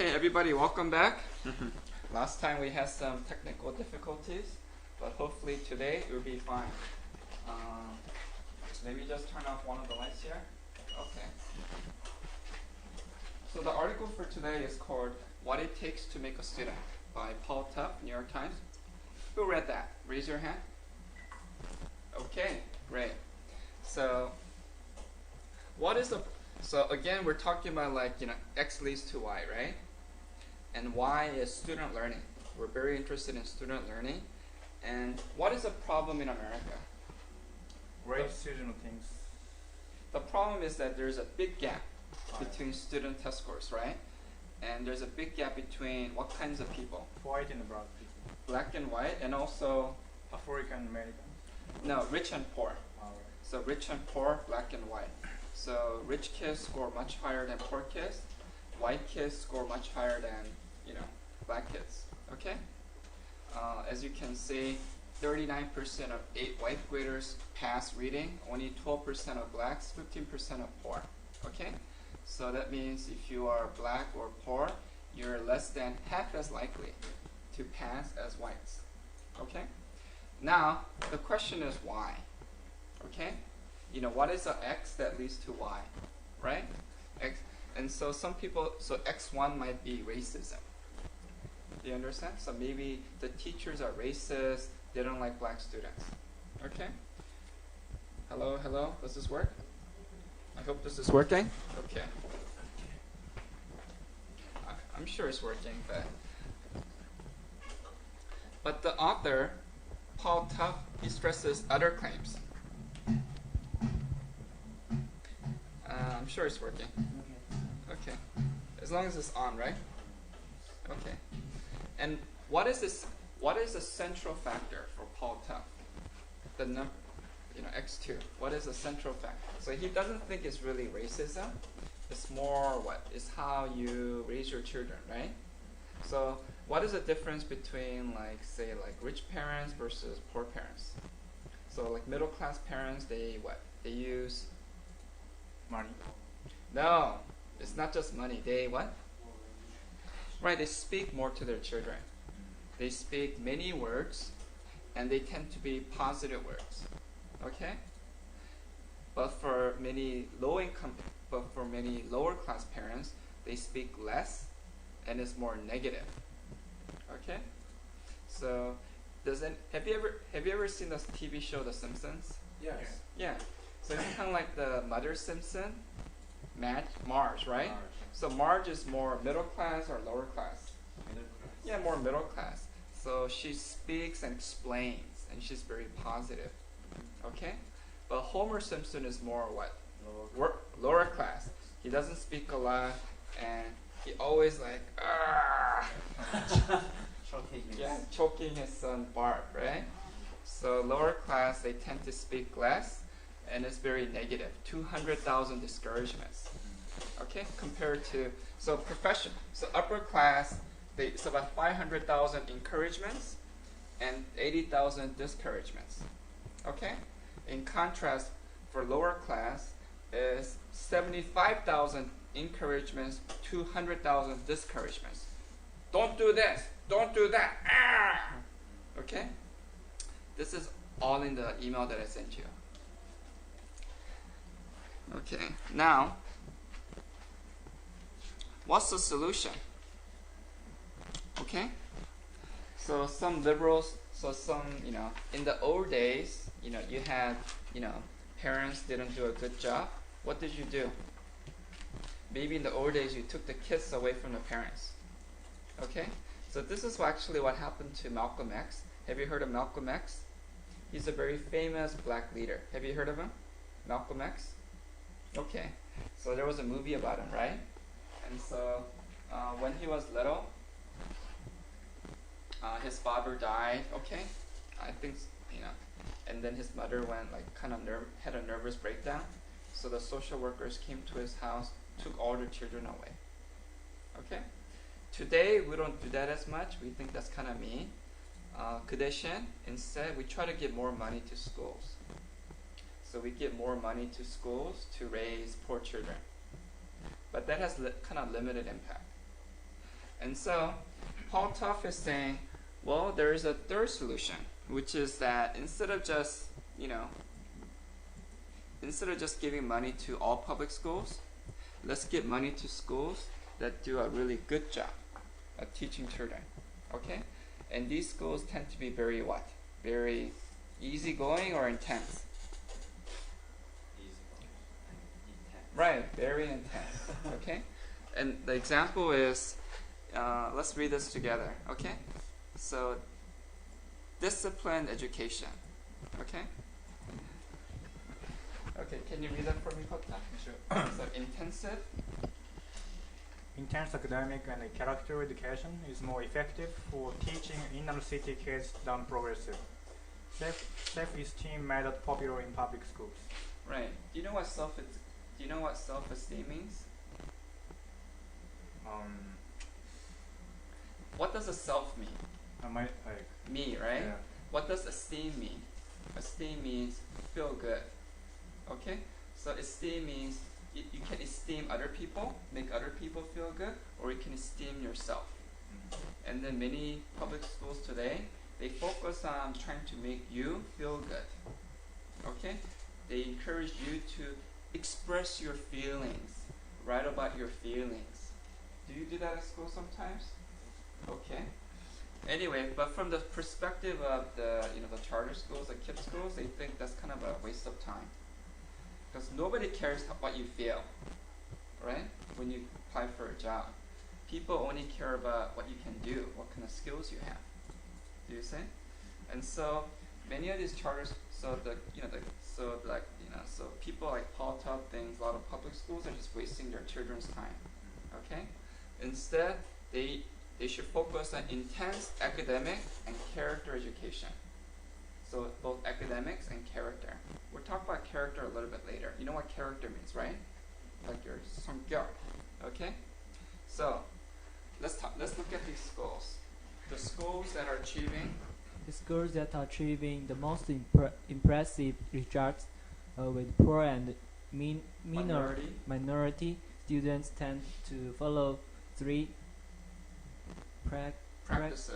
Okay, everybody, welcome back. Last time we had some technical difficulties, but hopefully today it will be fine. Maybe just turn off one of the lights here. Okay. So the article for today is called "What It Takes to Make a Student" by Paul Tuff, New York Times. Who read that? Raise your hand. Okay, great. So so again, we're talking about X leads to Y, right? And Y is student learning. We're very interested in student learning. And what is the problem in America? Great student things. The problem is that there's a big gap between student test scores, right? And there's a big gap between what kinds of people? White and brown people. Black and white, and also African American. No, rich and poor. Right. So rich and poor, black and white. So rich kids score much higher than poor kids. White kids score much higher than black kids. Okay. As you can see, 39% of white graders pass reading. Only 12% of blacks, 15% of poor. Okay. So that means if you are black or poor, you're less than half as likely to pass as whites. Okay. Now the question is why. Okay. What is the X that leads to Y, right? X, and so so X1 might be racism. Do you understand? So maybe the teachers are racist, they don't like black students. Okay? Hello, hello, does this work? I hope this is working. Okay. I'm sure it's working, but the author, Paul Tuff, he stresses other claims. I'm sure it's working. Okay. As long as it's on, right? Okay. And what is this? What is the central factor for Paul Tuff? The number, X2. What is the central factor? So he doesn't think it's really racism. It's more it's how you raise your children, right? So what is the difference between rich parents versus poor parents? So middle class parents, they use money. No, it's not just money. They what? Right, they speak more to their children. They speak many words, and they tend to be positive words. Okay? But for many lower class parents, they speak less, and it's more negative. Okay? So, have you ever seen this TV show, The Simpsons? Yes. Yeah. So it's kind of like the Mother Simpson, Marge, right? Marge. So Marge is more middle class or lower class? Middle class. Yeah, more middle class. So she speaks and explains, and she's very positive. Okay? But Homer Simpson is more what? Lower class. He doesn't speak a lot, and he always choking his son Bart, right? So lower class, they tend to speak less, and it's very negative. 200,000 discouragements. Okay, compared to so upper class, it's about 500,000 encouragements and 80,000 discouragements. Okay, in contrast, for lower class is 75,000 encouragements, 200,000 discouragements. Don't do this. Don't do that. Ah! Okay, this is all in the email that I sent you. Okay, now, what's the solution? Okay, so some liberals, in the old days, you had, parents didn't do a good job. What did you do? Maybe in the old days you took the kids away from the parents. Okay, so this is actually what happened to Malcolm X. Have you heard of Malcolm X? He's a very famous black leader. Have you heard of him? Malcolm X? Okay, so there was a movie about him, right? And so when he was little, his father died. Okay, I think and then his mother went had a nervous breakdown. So the social workers came to his house, took all the children away. Okay, today we don't do that as much. We think that's kind of mean. 그 대신 instead we try to give more money to schools. So we give more money to schools to raise poor children. But that has kind of limited impact. And so Paul Tough is saying, well, there is a third solution, which is that instead of just giving money to all public schools, let's give money to schools that do a really good job at teaching children. Okay? And these schools tend to be very what? Very easygoing or intense? Right, very intense. Okay? And the example is, let's read this together. Okay? So, disciplined education. Okay? Okay, can you read that for me, Kota? Sure. So, intensive. Intense academic and character education is more effective for teaching inner city kids than progressive. Self-esteem made it popular in public schools. Right. Do you know what self-esteem means? What does a self mean? Me, right? Yeah. What does esteem mean? Esteem means feel good. Okay? So esteem means you can esteem other people, make other people feel good, or you can esteem yourself. And then many public schools today, they focus on trying to make you feel good. Okay? They encourage you to express your feelings, write about your feelings. Do you do that at school sometimes? Okay. Anyway, but from the perspective of the charter schools, the KIPP schools, they think that's kind of a waste of time. Because nobody cares what you feel, right? When you apply for a job. People only care about what you can do, what kind of skills you have. Do you see? And so many of these charters, so people like Paul Tubb thinks a lot of public schools are just wasting their children's time. Okay? Instead, they should focus on intense academic and character education. So both academics and character. We'll talk about character a little bit later. You know what character means, right? Like your 성격. Okay? So let's look at these schools. The schools that are achieving the most impressive results with poor and minority students tend to follow three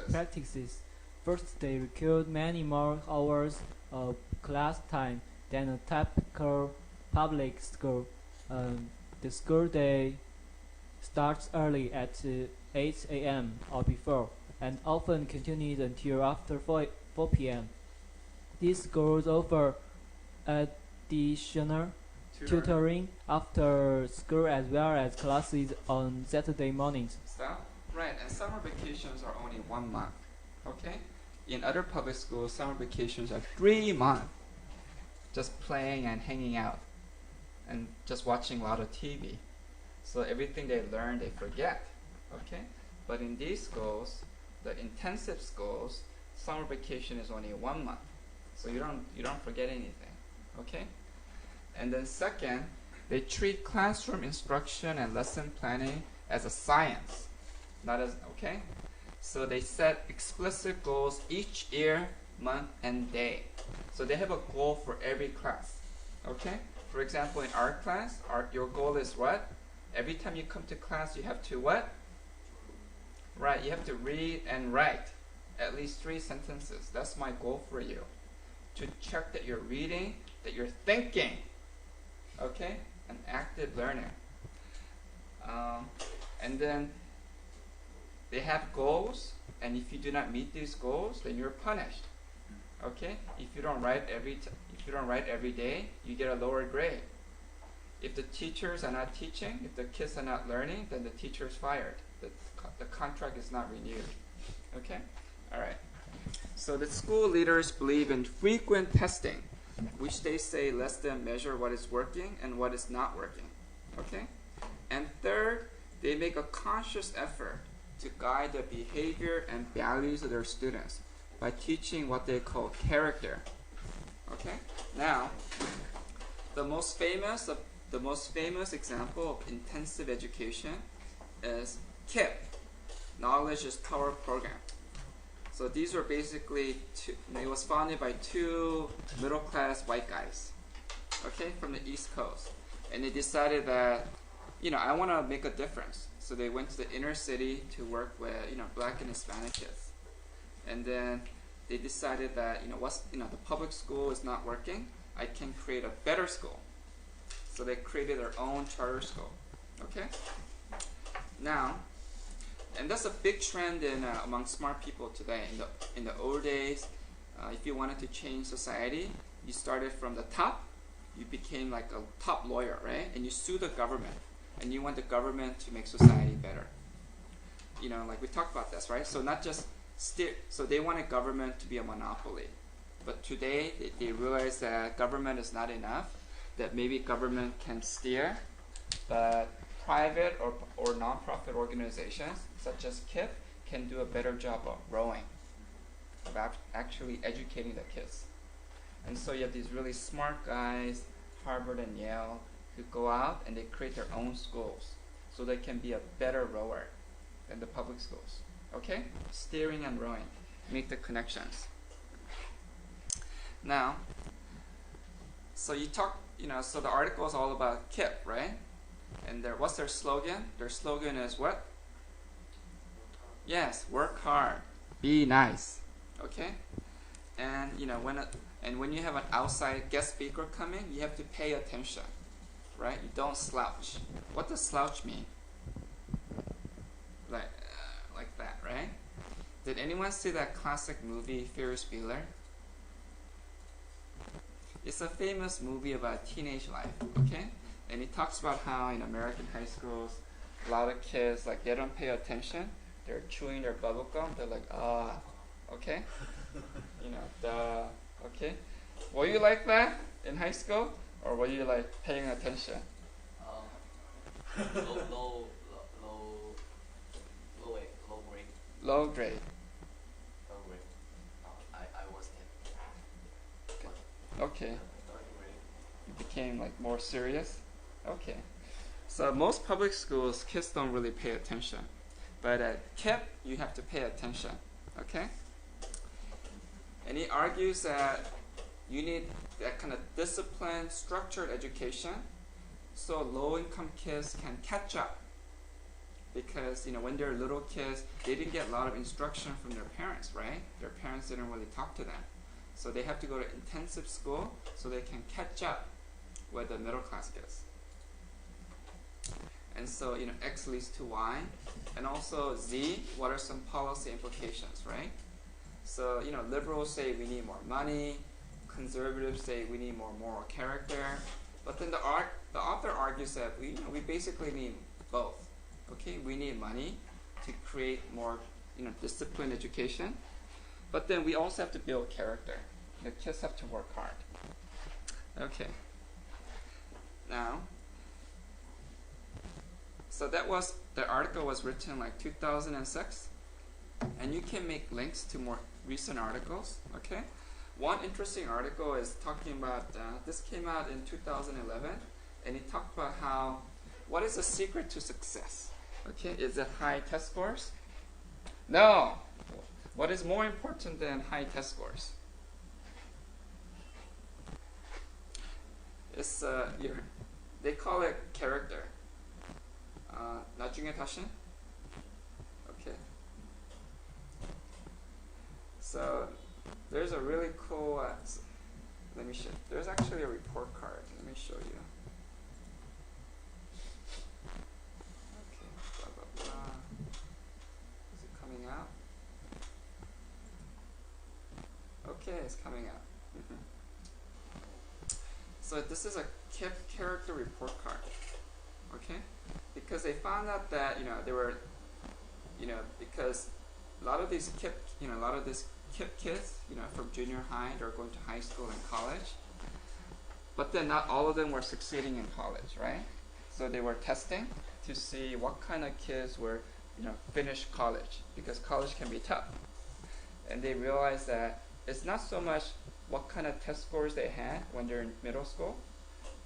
practices. First, they require many more hours of class time than a typical public school. The school day starts early at 8 a.m. or before, and often continues until after 4 p.m. These schools offer additional tutoring after school as well as classes on Saturday mornings. Stop. Right, and summer vacations are only 1 month. Okay? In other public schools, summer vacations are 3 months. Just playing and hanging out and just watching a lot of TV. So everything they learn, they forget. Okay? But in these schools, the intensive schools, summer vacation is only 1 month. So you don't forget anything. Okay? And then second, they treat classroom instruction and lesson planning as a science. Not as, okay? So they set explicit goals each year, month, and day. So they have a goal for every class. Okay? For example, in art class, your goal is what? Every time you come to class, you have to what? Right, you have to read and write at least 3 sentences. That's my goal for you. To check that you're reading, that you're thinking. Okay? An active learner. And then they have goals, and if you do not meet these goals, then you're punished. Okay? If you don't write every day, you get a lower grade. If the teachers are not teaching, if the kids are not learning, then the teacher is fired. The contract is not renewed. Okay? All right. So the school leaders believe in frequent testing, which they say lets them measure what is working and what is not working. Okay? And third, they make a conscious effort to guide the behavior and values of their students by teaching what they call character. Okay? Now, the most famous example of intensive education is KIPP, Knowledge is Power program. So these were basically it was founded by 2 middle-class white guys, okay, from the East Coast, and they decided that, I want to make a difference. So they went to the inner city to work with, black and Hispanic kids. And then they decided that, the public school is not working. I can create a better school. So they created their own charter school. Okay? Now, and that's a big trend among smart people today. In the old days, if you wanted to change society, you started from the top. You became like a top lawyer, right? And you sue the government. And you want the government to make society better. Like we talked about this, right? So not just so they wanted government to be a monopoly. But today, they realize that government is not enough, that maybe government can steer, but private or non-profit organizations, such as KIP, can do a better job of rowing, of actually educating the kids. And so you have these really smart guys, Harvard and Yale, who go out and they create their own schools so they can be a better rower than the public schools. Okay? Steering and rowing. Make the connections. Now, so so the article is all about KIP, right? And what's their slogan? Their slogan is what? Yes, work hard, be nice. Okay? And when you have an outside guest speaker coming, you have to pay attention. Right? You don't slouch. What does slouch mean? Like that, right? Did anyone see that classic movie, Ferris Bueller? It's a famous movie about teenage life, okay? And it talks about how in American high schools, a lot of kids, they don't pay attention. They're chewing their bubble gum. They're like, okay? Duh, okay? Were you like that in high school? Or were you paying attention? Low grade. Low grade. Low grade. I was in. Okay. You became more serious? Okay. So most public schools, kids don't really pay attention. But at KIP, you have to pay attention. Okay? And he argues that you need that kind of disciplined, structured education so low-income kids can catch up. Because, when they're little kids, they didn't get a lot of instruction from their parents, right? Their parents didn't really talk to them. So they have to go to intensive school so they can catch up with the middle-class kids. And so, X leads to Y. And also Z, what are some policy implications, right? So, liberals say we need more money. Conservatives say we need more moral character. But then the author argues that we basically need both. Okay, we need money to create more disciplined education. But then we also have to build character. The kids have to work hard. Okay. Now, so the article was written 2006. And you can make links to more recent articles. Okay. One interesting article is talking about, this came out in 2011, and it talked about what is the secret to success? Okay, is it high test scores? No. What is more important than high test scores? It's, they call it character. 나중에 다시? Okay. So, there's a really cool, let me show, there's actually a report card. Let me show you. Okay, blah, blah, blah. Is it coming out? Okay, it's coming out. So this is a KIP character report card. Okay? Because they found out that, they were, because a lot of these KIP, KIP kids, from junior high, they're going to high school and college. But then not all of them were succeeding in college, right? So they were testing to see what kind of kids were, finished college, because college can be tough. And they realized that it's not so much what kind of test scores they had when they're in middle school,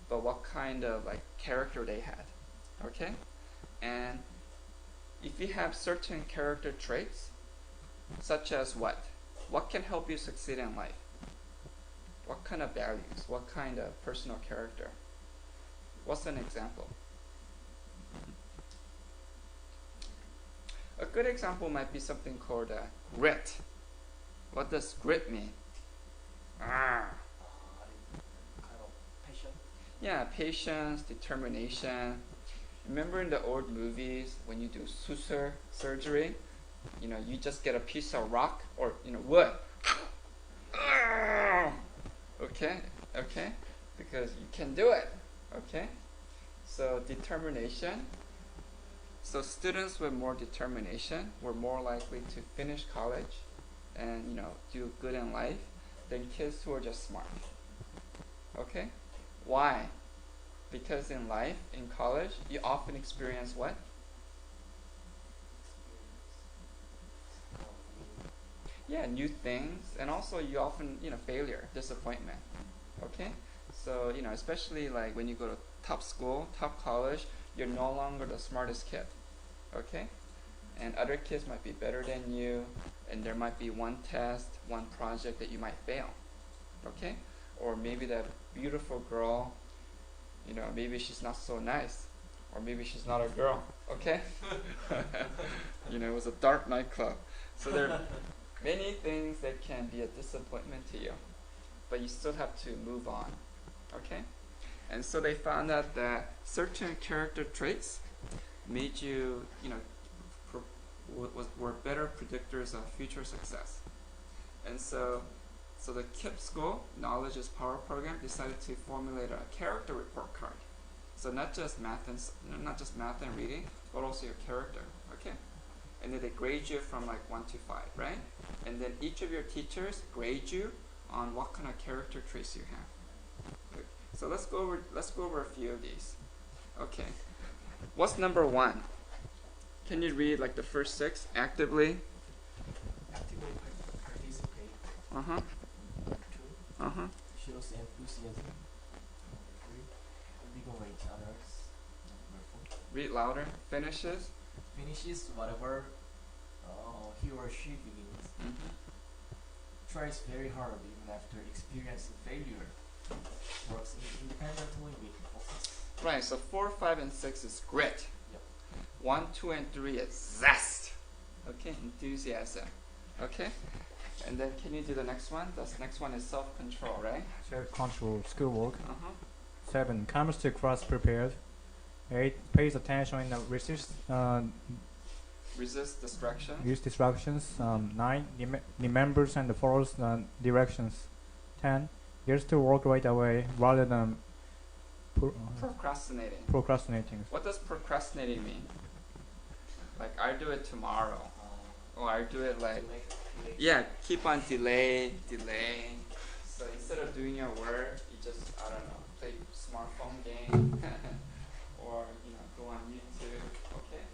but what kind of character they had. Okay? And if you have certain character traits, such as what? What can help you succeed in life? What kind of values? What kind of personal character? What's an example? A good example might be something called grit. What does grit mean? Kind of passion. Yeah, patience, determination. Remember in the old movies when you do suture surgery, you just get a piece of rock or wood. Okay, because you can do it. Okay, so determination. So students with more determination were more likely to finish college and do good in life than kids who are just smart. Okay, why? Because in life, in college, you often experience what? Yeah, new things, and also you often, failure, disappointment. Okay, so especially like when you go to top school, top college, you're no longer the smartest kid. Okay, and other kids might be better than you, and there might be one test, one project that you might fail. Okay, or maybe that beautiful girl, maybe she's not so nice, or maybe she's not a girl. Okay, it was a dark nightclub. So there are many things that can be a disappointment to you, but you still have to move on. Okay, and so they found out that certain character traits made you, were better predictors of future success. And so the KIPP school, Knowledge is Power program, decided to formulate a character report card. So not just math and reading, but also your character. Okay, and then they grade you from like 1 to 5, right? And then each of your teachers grade you on what kind of character traits you have. Okay. So let's go over a few of these. Okay, what's number 1? Can you read like the first 6? Actively. Actively participate. Uh-huh. 2. Uh-huh. Shows enthusiasm. 3. Invigorate others. 4. Read louder. Finishes. Finishes whatever he or she begins. Mm-hmm. Tries very hard even after experiencing failure. Works independently with focus. Right, so 4, 5, and 6 is grit. Yep. 1, 2, and 3 is zest. Okay, enthusiasm. Okay, and then can you do the next one? The next one is self-control, right? Self-control, schoolwork. 7. Comes to class prepared. 8. Pays attention and Resist distraction. use distractions. 9. Remembers and follows directions. 10. Gets to work right away rather than procrastinating. What does procrastinating mean? Like, I do it tomorrow. Or I do it like, Delay. yeah, keep on delaying. So instead of doing your work, you just, I don't know, play smartphone game. Or, go on YouTube. Okay,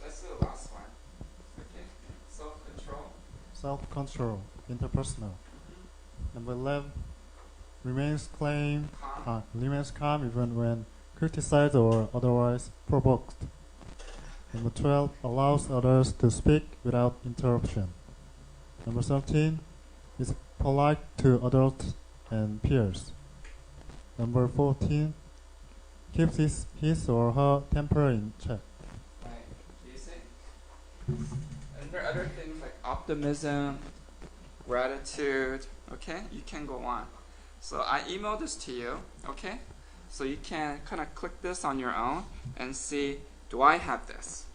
let's do the last one. Okay, self-control. Self-control, interpersonal. Number 11, remains calm even when criticized or otherwise provoked. Number 12, allows others to speak without interruption. Number 13, is polite to adults and peers. Number 14, keeps his or her temper in check. Right, do you see? And there are other things like optimism, gratitude. Okay, you can go on. So I emailed this to you. Okay, so you can kind of click this on your own and see, do I have this?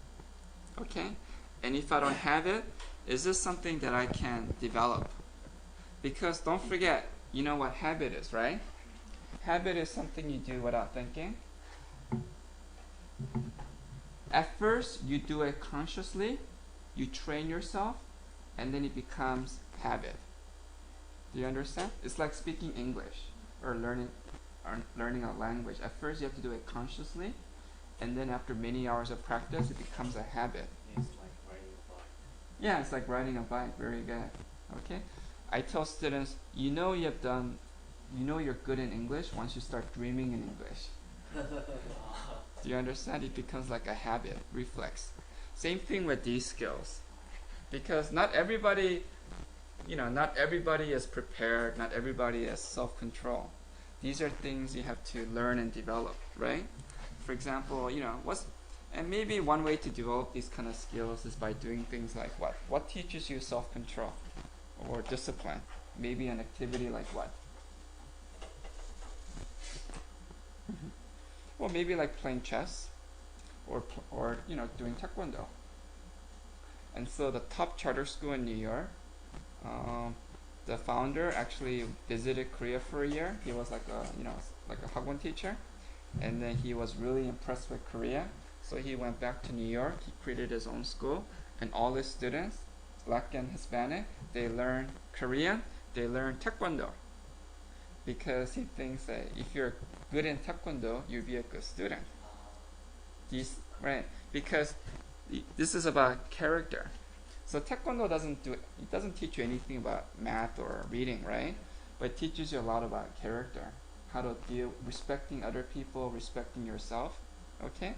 Okay, and if I don't have it, is this something that I can develop? Because don't forget, you know what habit is, right? Habit is something you do without thinking. At first, you do it consciously, you train yourself, and then it becomes habit. Do you understand? It's like speaking English or learning a language. At first, you have to do it consciously, and then after many hours of practice, it becomes a habit. It's like riding a bike. Yeah, it's like riding a bike. Very good. Okay, I tell students, you're good in English once you start dreaming in English. Do you understand? It becomes like a habit, reflex. Same thing with these skills, because not everybody is prepared. Not everybody has self-control. These are things you have to learn and develop, right? For example, And maybe one way to develop these kind of skills is by doing things like what? What teaches you self-control or discipline? Maybe an activity like what? Well, maybe like playing chess or doing taekwondo. And so the top charter school in New York, the founder actually visited Korea for a year. He was like a hagwon teacher, and then he was really impressed with Korea. So he went back to New York. He created his own school, and all his students, Black and Hispanic, they learn Korean, they learn taekwondo, because he thinks that if you're good in taekwondo, you'll be a good student. Right? Because this is about character. So taekwondo doesn't teach you anything about math or reading, right? But it teaches you a lot about character, how to deal, respecting other people, respecting yourself. Okay?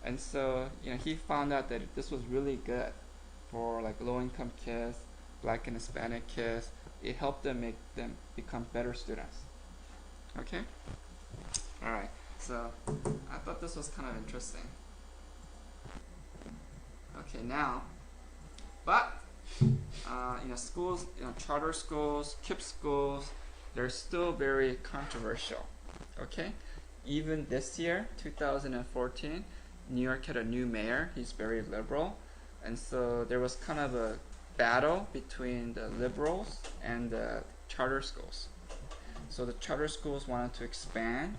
And so, he found out that this was really good for like low-income kids, Black and Hispanic kids. It helped them make them become better students. Okay? Alright, so I thought this was kind of interesting. Okay, now, but, schools, charter schools, KIPP schools, they're still very controversial. Okay? Even this year, 2014, New York had a new mayor. He's very liberal. And so there was kind of a battle between the liberals and the charter schools. So the charter schools wanted to expand.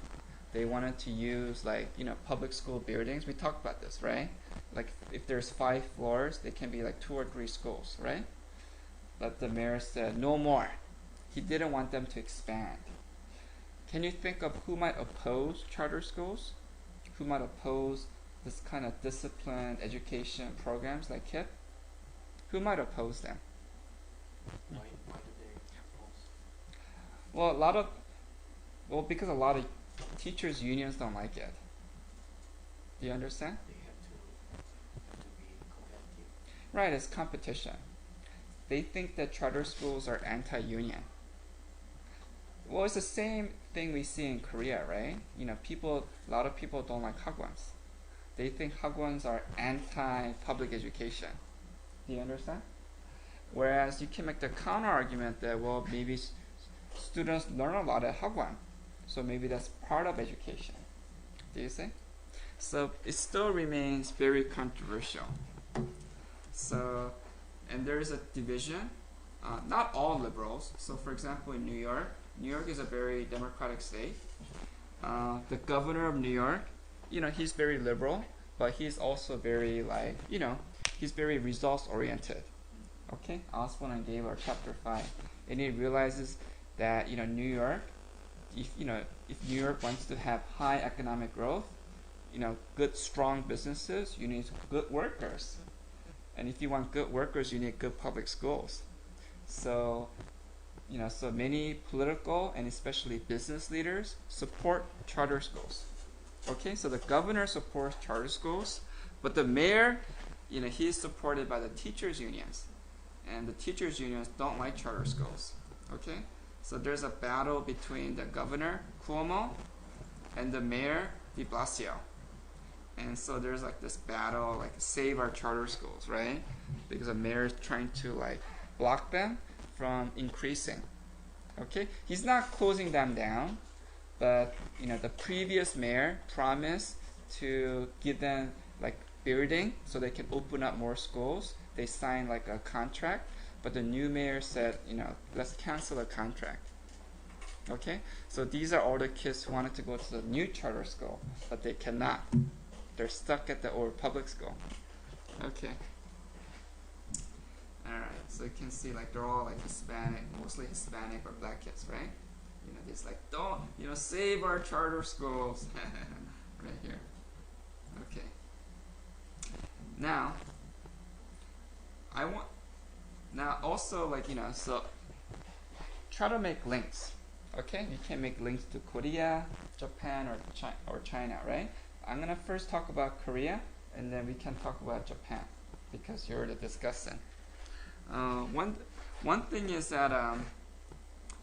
They wanted to use public school buildings. We talked about this, right? Like if there's 5 floors, they can be like 2 or 3 schools, right? But the mayor said no more. He didn't want them to expand. Can you think of who might oppose charter schools? Who might oppose this kind of disciplined education programs like KIPP? Who might oppose them? Why do they oppose? Well, because a lot of teachers' unions don't like it. Do you understand? They have to be competitive. Right, it's competition. They think that charter schools are anti-union. Well, it's the same thing we see in Korea, right? A lot of people don't like hagwons. They think hagwons are anti-public education. Do you understand? Whereas you can make the counter argument that, well, maybe students learn a lot at hagwon, so maybe that's part of education. Do you see? So it still remains very controversial. So, and there is a division. Not all liberals. So, for example, in New York is a very democratic state. The governor of New York, he's very liberal, but he's also very he's very results oriented. Okay, Oswald and gave our chapter 5, and he realizes that New York, if New York wants to have high economic growth, good strong businesses, you need good workers, and if you want good workers, you need good public schools. So so many political and especially business leaders support charter schools. Okay, so the governor supports charter schools, but the mayor, he's supported by the teachers' unions, and the teachers' unions don't like charter schools. Okay, so there's a battle between the governor, Cuomo, and the mayor, de Blasio. And so there's this battle, save our charter schools, right? Because the mayor is trying to block them from increasing. Okay, he's not closing them down, but the previous mayor promised to give them building so they can open up more schools. They signed a contract, but the new mayor said, let's cancel the contract. Okay, so these are all the kids who wanted to go to the new charter school, but they cannot. They're stuck at the old public school. Okay. Alright, so you can see they're all Hispanic, mostly Hispanic or black kids, right? It's don't, save our charter schools. Right here. Okay. Now, also so try to make links. Okay, you can make links to Korea, Japan, or China, right? I'm gonna first talk about Korea, and then we can talk about Japan because you're the discussant. One thing is that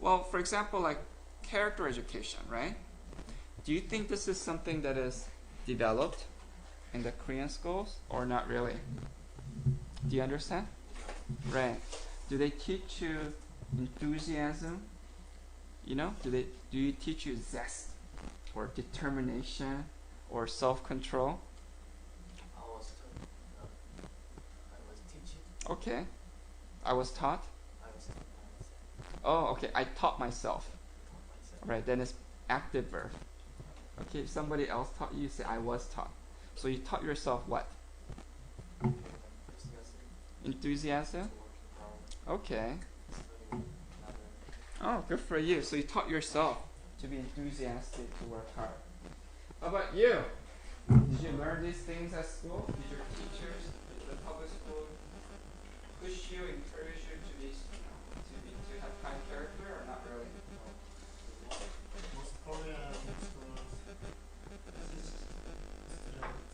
for example, character education, right? Do you think this is something that is developed in the Korean schools or not really? Do you understand? Right. Do they teach you enthusiasm? You know, do you teach you zest or determination or self-control? I was teaching. Okay. I was taught? I was taught myself. Oh, okay. I taught myself. Taught myself. Right, then it's active verb. Okay, if somebody else taught you, you say I was taught. So you taught yourself what? Enthusiasm? Working hard, Okay. studying Oh, harder. good for you. So you taught yourself to be enthusiastic, to work hard. How about you? Did you learn these things at school? Did your teachers, the public school, push you, encourage you to be, to have high character, or not really? Most Korean schools students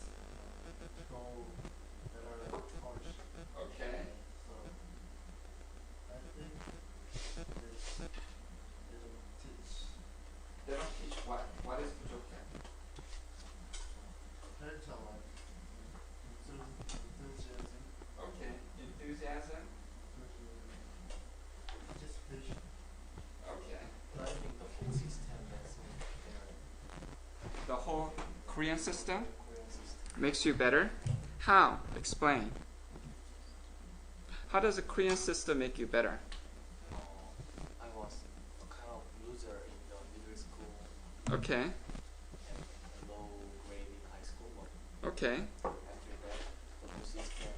go that are college. Okay. So I think they don't teach They don't teach what? What is 부족해? character like enthusiasm, Okay. Enthusiasm? participation. Okay. But I think the whole system makes me better. The whole Korean system Korean system. makes you better? How? Explain. How does the Korean system make you better? I was a kind of loser in the middle school Okay. and a low grade in high school, but Okay. after that, the whole system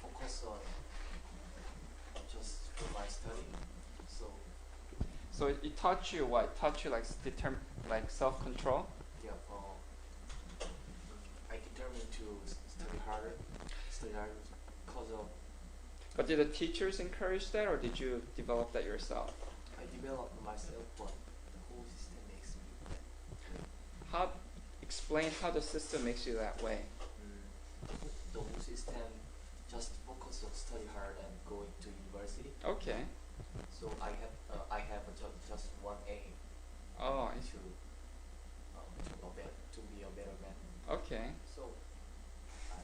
focus on just for my study. So it taught you what? It taught you like like self-control? yeah, I determined to study harder because of But did the teachers encourage that, or did you develop that yourself? I developed myself, but the whole system makes me How? Explain how the system makes you that way. the whole system just focus on study hard and going to university. Okay. So I have just one aim Oh, to be a better man. okay. So I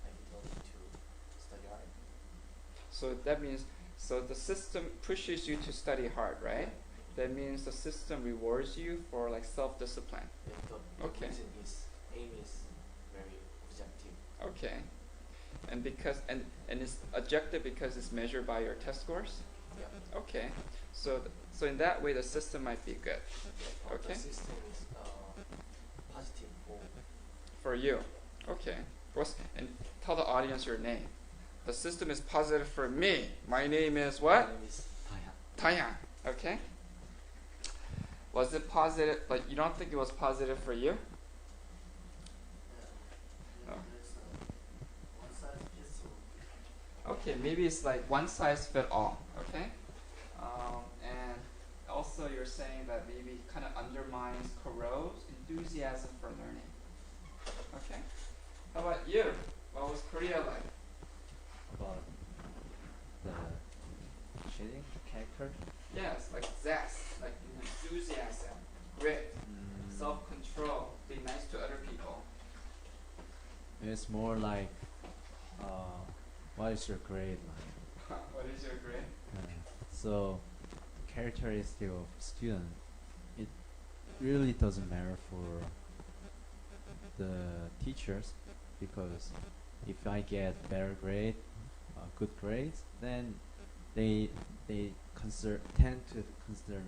determined to study hard. So that means, so the system pushes you to study hard, right? That means the system rewards you for like self-discipline. The Okay. reason is aim is very objective. Okay. And because and it's objective because it's measured by your test scores? Yeah. Okay. So so in that way the system might be good Okay. The system is positive for you. Okay. And tell the audience your name. The system is positive for me. My name is what? My name is Taya. Taya. Okay. Was it positive? Like you don't think it was positive for you? Oh. There's one size fits all. Okay, maybe it's like one size fit all. Okay. And also you're saying that maybe kind of undermines, corrodes enthusiasm for learning. Okay. How about you? What was Korea like? About the cheating character. Yes, like zest, like enthusiasm, grit, self-control, be nice to other people. It's more like, what is your grade like? What is your grade? So, characteristic of student, it really doesn't matter for the teachers, because if I get better grade, good grades, then they tend to consider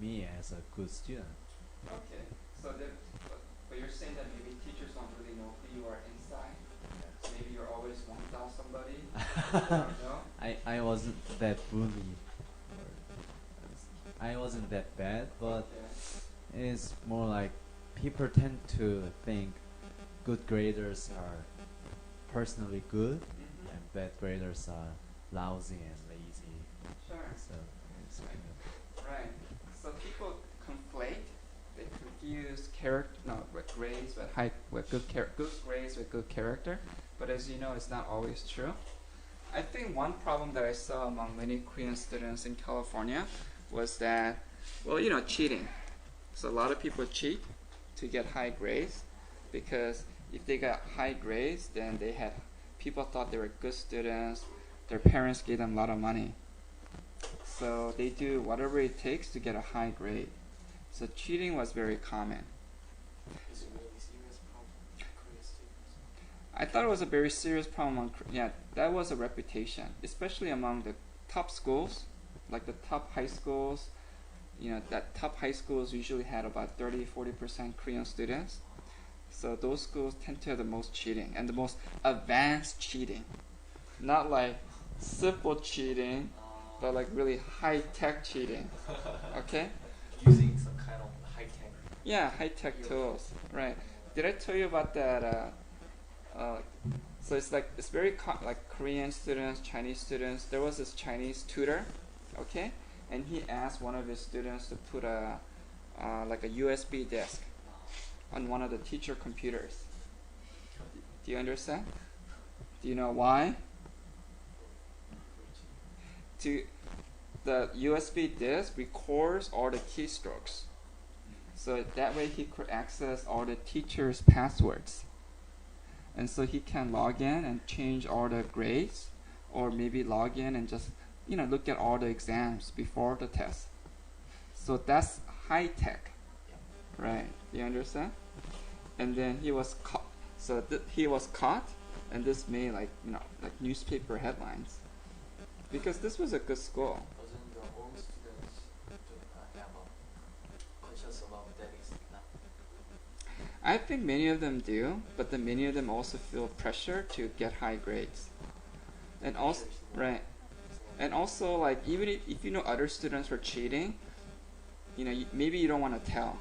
me as a good student. Okay, so but you're saying that maybe teachers don't really know who you are inside. So maybe you're always one out somebody. No? I wasn't that bully, I wasn't that bad, but Okay. it's more like people tend to think good graders are personally good Mhm. and bad graders are lousy and lazy. Sure. So it's kind of Right. So people conflate. They confuse with grades with good grades with good character. But as you know, it's not always true. I think one problem that I saw among many Korean students in California was that, well, cheating. So a lot of people cheat to get high grades because if they got high grades, then people thought they were good students. Their parents gave them a lot of money. So they do whatever it takes to get a high grade. So cheating was very common. Is it really serious problem with Korean students? I thought it was a very serious problem. That was a reputation, especially among the top schools, like the top high schools. That top high schools usually had about 30-40% Korean students. So those schools tend to have the most cheating and the most advanced cheating. Not like simple cheating, but like really high-tech cheating. Okay? Using some kind of high tech. Yeah, high-tech tools. Right. Did I tell you about that? So it's very like Korean students, Chinese students. There was this Chinese tutor, okay, and he asked one of his students to put like a USB disk on one of the teacher computers. Do you understand? Do you know why? The USB disk records all the keystrokes, so that way he could access all the teacher's passwords. And so he can log in and change all the grades, or maybe log in and just look at all the exams before the test. So that's high tech, right? You understand? And then he was caught. So he was caught, and this made like newspaper headlines, because this was a good school. Doesn't the all students have a conscious about that is not? I think many of them do, but then many of them also feel pressure to get high grades. And also, right. And also, like, even if you know other students were cheating, maybe you don't want to tell,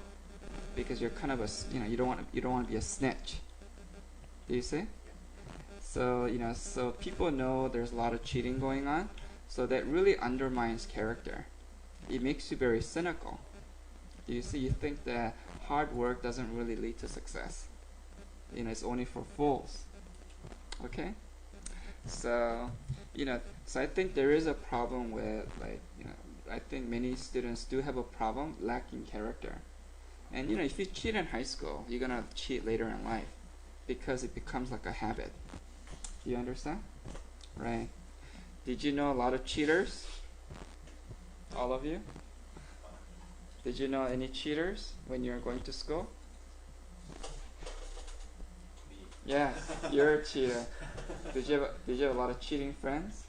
because you're kind of you don't want to be a snitch. Do you see? So so people know there's a lot of cheating going on, so that really undermines character. It makes you very cynical. Do you see? You think that hard work doesn't really lead to success. It's only for fools. Okay? So, so I think there is a problem with, I think many students do have a problem lacking character. And, if you cheat in high school, you're going to cheat later in life, because it becomes like a habit. Do you understand? Right. Did you know a lot of cheaters? All of you? Did you know any cheaters when you were going to school? Yeah, you're a cheater. Did you have a lot of cheating friends?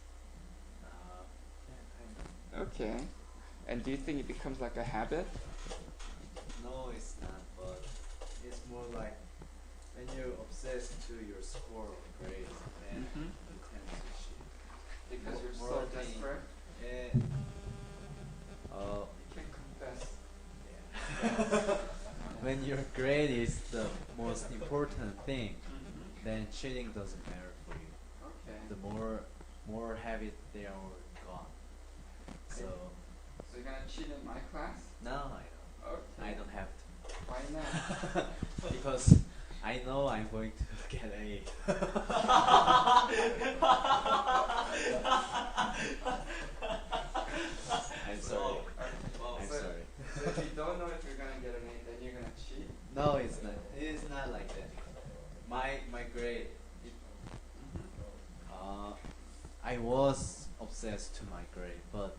Okay. And do you think it becomes like a habit? No, it's not, but it's more like when you're obsessed to your score or grades, then Mhm. you tend to cheat. Because you're More so of the- desperate? Yeah. You can confess. Yeah. When your grade is the most important thing, then cheating doesn't matter for you. Okay. The more habit they are gone. So So you're gonna cheat in my class? no, Okay. I don't have to, Why not? because I know I'm going to get A. I'm sorry. I'm So- sorry. So if you don't know if you're gonna get an A, then you're gonna cheat? No, it's not. It is not like that. My grade. I was obsessed to my grade, but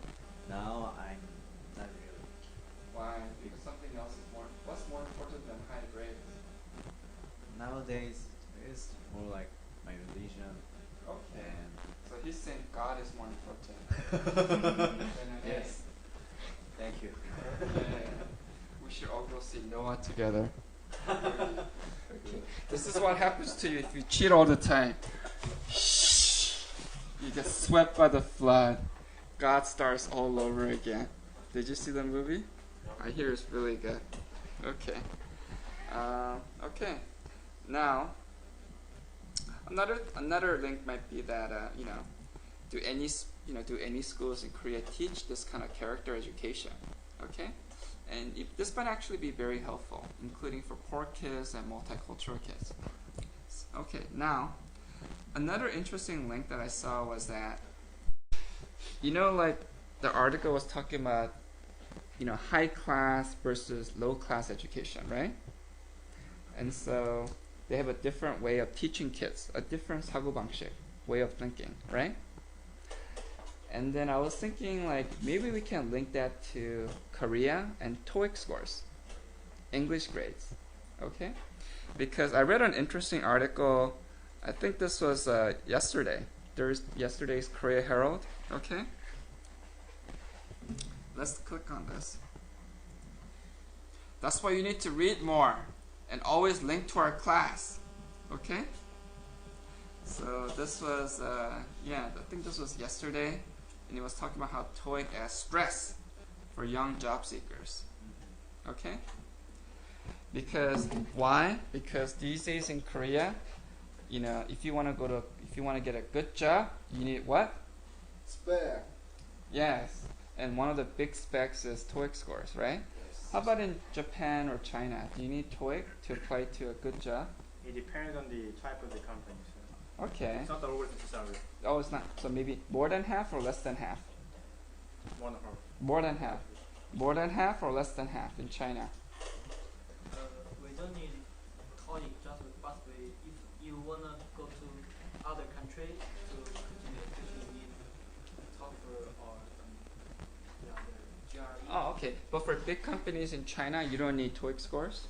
now I'm not really. Why? Because something else is what's more important than high grades? Nowadays, it's more like my religion Okay. and So he's saying God is more important than an A. yes. Thank you. Okay. We should all go see Noah together. Okay. This is what happens to you if you cheat all the time. You get swept by the flood. God starts all over again. Did you see the movie? I hear it's really good. Okay. Okay. Now, another link might be that do any schools in Korea teach this kind of character education? Okay. And this might actually be very helpful, including for poor kids and multicultural kids. Okay, now, another interesting link that I saw was that, like the article was talking about, high class versus low class education, right? And so they have a different way of teaching kids, a different 사고방식 way of thinking, right? And then I was thinking like maybe we can link that to Korea and TOEIC scores, English grades, okay? Because I read an interesting article, I think this was yesterday. There's yesterday's Korea Herald, okay? Let's click on this. That's why you need to read more and always link to our class, okay? So this was, I think this was yesterday, and it was talking about how TOEIC as stress for young job seekers, okay? Because why? Because these days in Korea, you know, if you want to get a good job, you need what? Spare. Yes, and one of the big specs is TOEIC scores, right? Yes. How about in Japan or China? Do you need TOEIC to apply to a good job? It depends on the type of the company. So Okay. it's not always necessary. Oh, it's not. So maybe more than half or less than half? One of her. More than half. More than half or less than half in China? We don't need TOEIC, but if you wanna go to other country to continue education, you need TOEFL or the other GRE. Oh, okay. But for big companies in China, you don't need TOEIC scores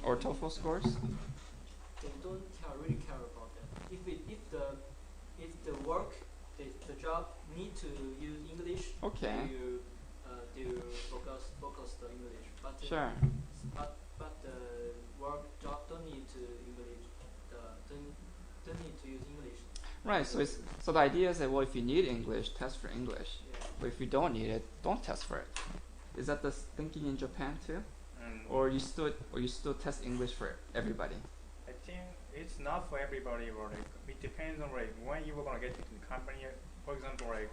or TOEFL scores? They don't really care about that. If the work, the job need to use English, Okay. they will focus the English. But Sure. but the work job don't need to English. Don't need to use English. Right. So the idea is that, well, if you need English, test for English. Yeah. But if you don't need it, don't test for it. Is that the thinking in Japan too? Mm. Or you still test English for everybody? I think it's not for everybody, or like it depends on like when you were gonna get into the company. For example, like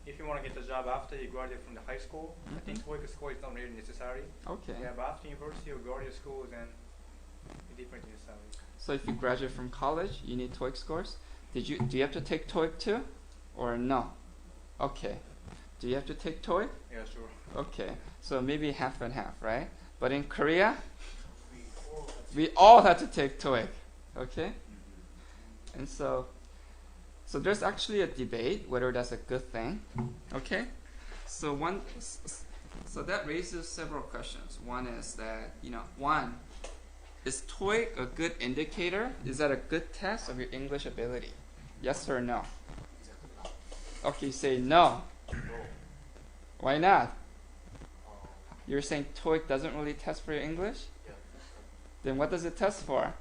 if you want to get the job after you graduate from the high school, I think TOEIC score is not really necessary. Okay. Yeah, but after university or graduate school, then it's different necessary. So if you graduate from college, you need TOEIC scores. Do you have to take TOEIC too, or no? Okay. Do you have to take TOEIC? Yeah, sure. Okay. So maybe half and half, right? But in Korea, we all had to take TOEIC. Okay. And so there's actually a debate whether that's a good thing. Okay. So that raises several questions. One is that, is TOEIC a good indicator? Is that a good test of your English ability? Yes or no? Okay, say no. Why not? You're saying TOEIC doesn't really test for your English? Then what does it test for?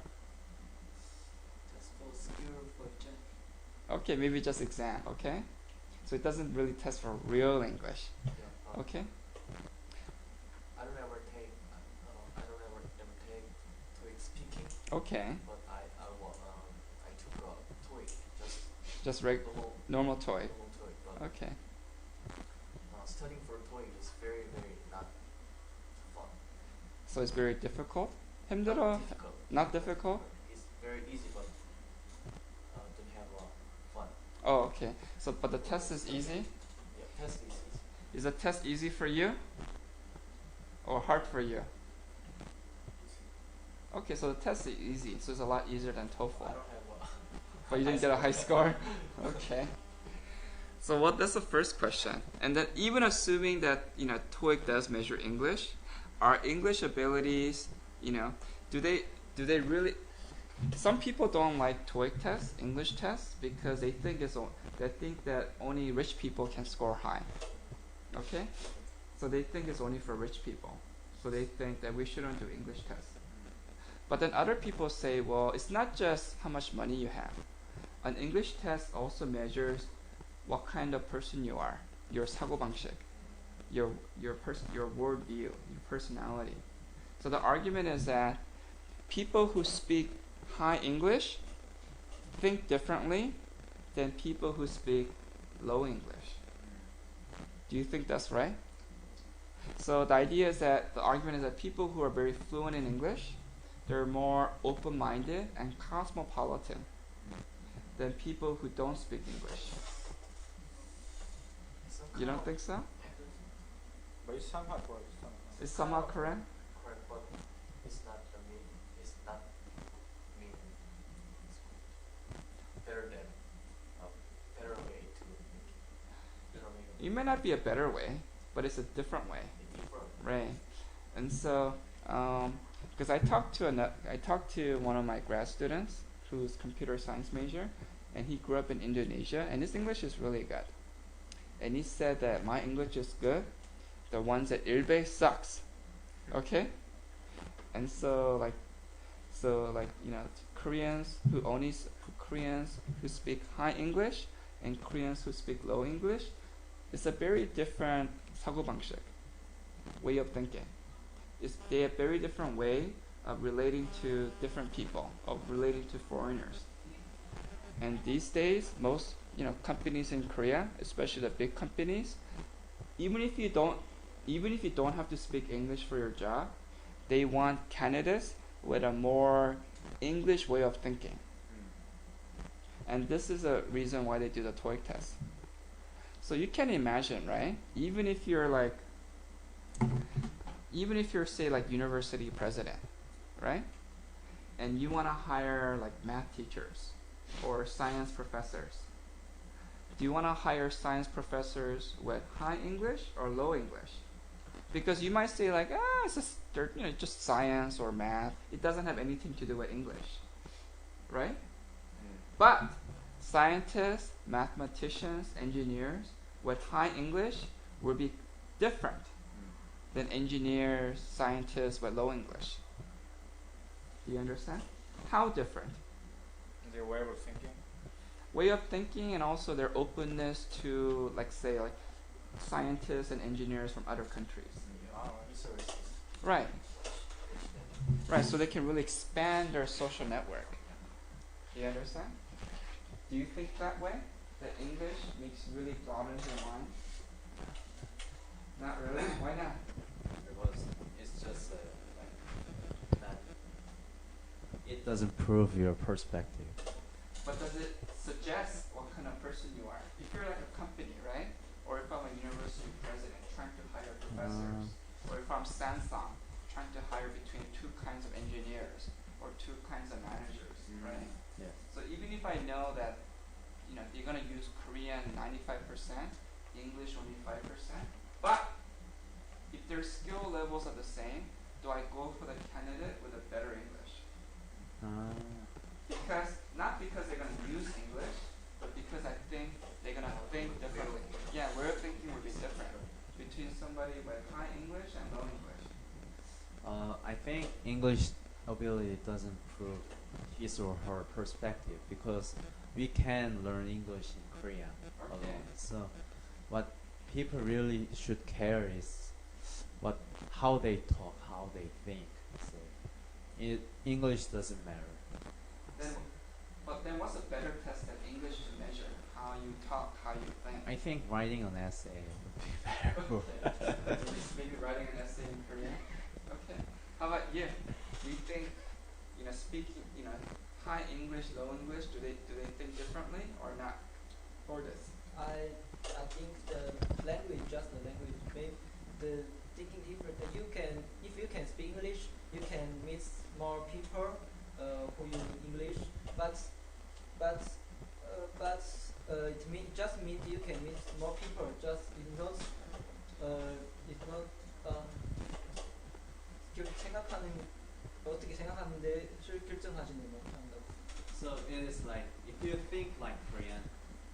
Just for skill for exam. Okay, maybe just exam, okay? So it doesn't really test for real English. Okay? I don't ever take TOEIC speaking, Okay. but I took a TOEIC, Just normal normal TOEIC. TOEIC, but Okay. studying for TOEIC is very, very not fun. So it's very difficult? 힘들어? Difficult. Not difficult? It's very easy, but don't have fun. Oh, okay. So, but the test is easy? Yeah, test is easy. Is the test easy for you? Or hard for you? Okay, so the test is easy, so it's a lot easier than I TOEFL. don't have But you didn't get a high score? Okay. So that's the first question. And then even assuming that, TOEIC does measure English, our English abilities, do they really, some people don't like TOEIC tests, English tests, because they think that only rich people can score high. Okay? So they think it's only for rich people. So they think that we shouldn't do English tests. But then other people say, well, it's not just how much money you have. An English test also measures what kind of person you are, your 사고방식, your worldview, your personality. So the argument is that people who speak high English think differently than people who speak low English. Do you think that's right? So the idea is that the argument is that people who are very fluent in English, they're more open-minded and cosmopolitan than people who don't speak English. You don't think so? But it's somehow correct. Is somehow correct? correct, but it's not better than a better way to better way It may not be a better way, but it's a different way, of different. right? And so, because I talked to one of my grad students who's computer science major, and he grew up in Indonesia, and his English is really good. And he said that my English is good, the ones at Ilbe sucks, okay? And so like Koreans who speak high English and Koreans who speak low English, it's a very different 사고방식, way of thinking. They have very different way of relating to different people, of relating to foreigners. And these days, most companies in Korea, especially the big companies, even if you don't have to speak English for your job, they want candidates with a more English way of thinking. And this is a reason why they do the TOEIC test. So you can imagine, right? Even if you're say like university president, right? And you want to hire like math teachers or science professors. Do you want to hire science professors with high English or low English? Because you might say like, it's just science or math. It doesn't have anything to do with English, right? But scientists, mathematicians, engineers with high English will be different than engineers, scientists with low English. Do you understand? How different? Their way of thinking. Way of thinking, and also their openness to, like scientists and engineers from other countries. Resources. Right. Right, so they can really expand their social network. Do you understand? Do you think that way? That English makes really broadens your mind? Not really? Why not? Because it's just like that. It doesn't prove your perspective. But does it suggest what kind of person you are? If you're like a company, right? Or if I'm a university president trying to hire professors, or if I'm Samsung trying to hire between two kinds of engineers or two kinds of managers, right? Yeah. So even if I know that you're gonna use Korean 95%, English only 5%, but if their skill levels are the same, do I go for the candidate with a better English? Not because they're gonna use English, but because I think they're gonna think differently. Yeah, way of thinking would be different between somebody with high English and low English. I think English ability doesn't prove his or her perspective because we can learn English in Korea alone. So what people really should care is how they talk, how they think. So English doesn't matter. Then what's a better test than English to measure how you talk, how you think? I think writing an essay would be better. Maybe writing an essay in Korean. Okay. How about you? Do you think speaking high English, low English, do they think differently or not? For this? I think the language, just the language, maybe the thinking different. If you can speak English, you can meet more people who use English. But it just means you can meet more people. Just it's not 어떻게 생각하는데 결정하시는 거 한다고. So it is like if you think like Korean,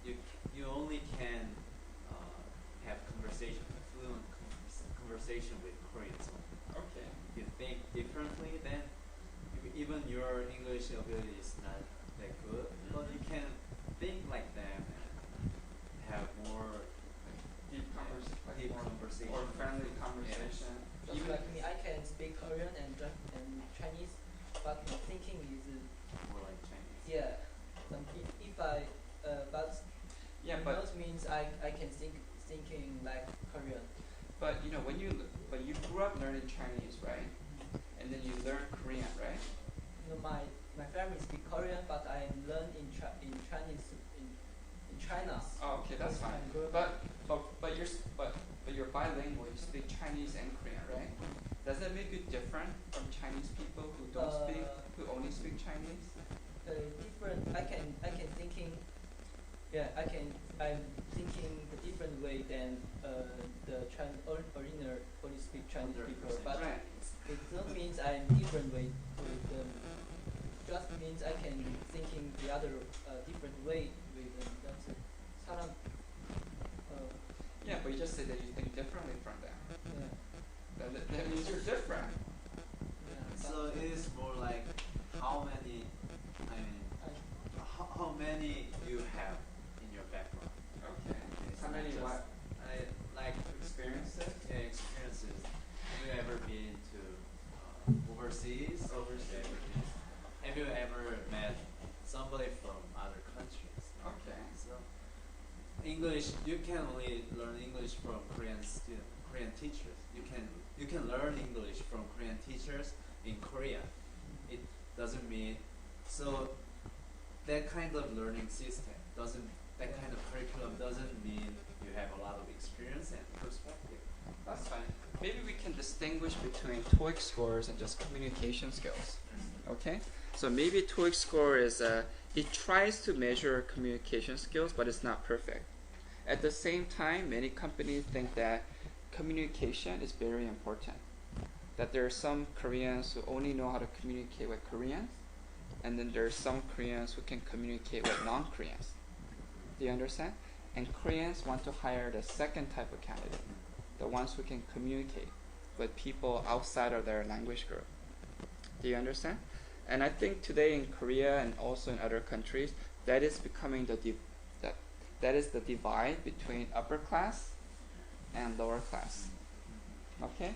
you only can have fluent conversation with Koreans. Okay. If you think differently, then even your English ability is not that good, but you can think like them and have more Deep conversation. or friendly conversation. Just Even like me, I can speak Korean and Chinese, but my thinking is more like Chinese. yeah. If I but yeah, it but not means I can thinking like Korean. but but you grew up learning Chinese, right? And then you learn Korean, right? My family speak Korean, but I learn in Chinese in China. Oh, okay, that's fine. But you're bilingual. You speak Chinese and Korean, right? Does that make you different from Chinese people who only speak Chinese? different. I can thinking. Yeah, I'm thinking the different way than the ordinary speak Chinese people. But Right. it don't means I'm different way with them. Just means I can thinking the other different way with them. That's it. 사람. Yeah, but you just said that you think differently from them. Yeah. That means you're different. Yeah. So it is more like how many, I mean, how many you have in your background. Okay. It's How not many just- what? I like Experiences? yeah, experiences. Have you ever been to overseas? Have you ever met somebody from other countries? Okay. So English, you can only learn English from Korean teachers. You can learn English from Korean teachers in Korea. It doesn't mean so that kind of learning system that kind of curriculum doesn't mean you have a lot of experience and perspective. That's fine. Maybe we can distinguish between TOEIC scores and just communication skills. Okay? So maybe TOEIC score is, it tries to measure communication skills, but it's not perfect. At the same time, many companies think that communication is very important. That there are some Koreans who only know how to communicate with Koreans, and then there are some Koreans who can communicate with non-Koreans. Do you understand? And Koreans want to hire the second type of candidate, the ones who can communicate with people outside of their language group. Do you understand? And I think today in Korea and also in other countries, that is becoming that is the divide between upper class and lower class. Okay?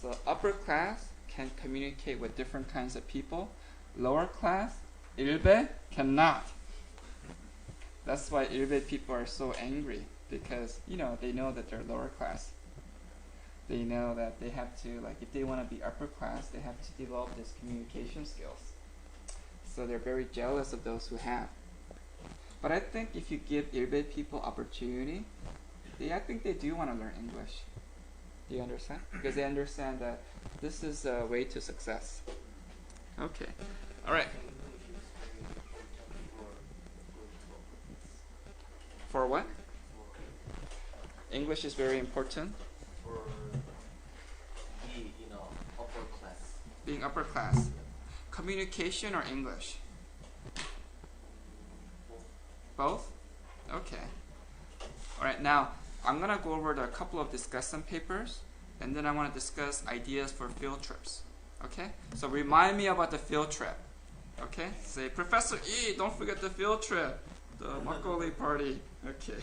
So upper class can communicate with different kinds of people. Lower class, 일베, cannot. That's why 일베 people are so angry, because they know that they're lower class. They know that they have to, like, if they want to be upper class, they have to develop these communication skills. So they're very jealous of those who have. But I think if you give 일베 people opportunity, I think they do want to learn English. Do you understand? Because they understand that this is a way to success. Okay. All right. For what? English is very important. For be, upper class. Being upper class. Communication or English? Both? Okay. Alright, now I'm going to go over a couple of discussion papers, and then I want to discuss ideas for field trips. Okay? So remind me about the field trip. Okay? Say, Professor E, don't forget the field trip. The makgeolli party. Okay.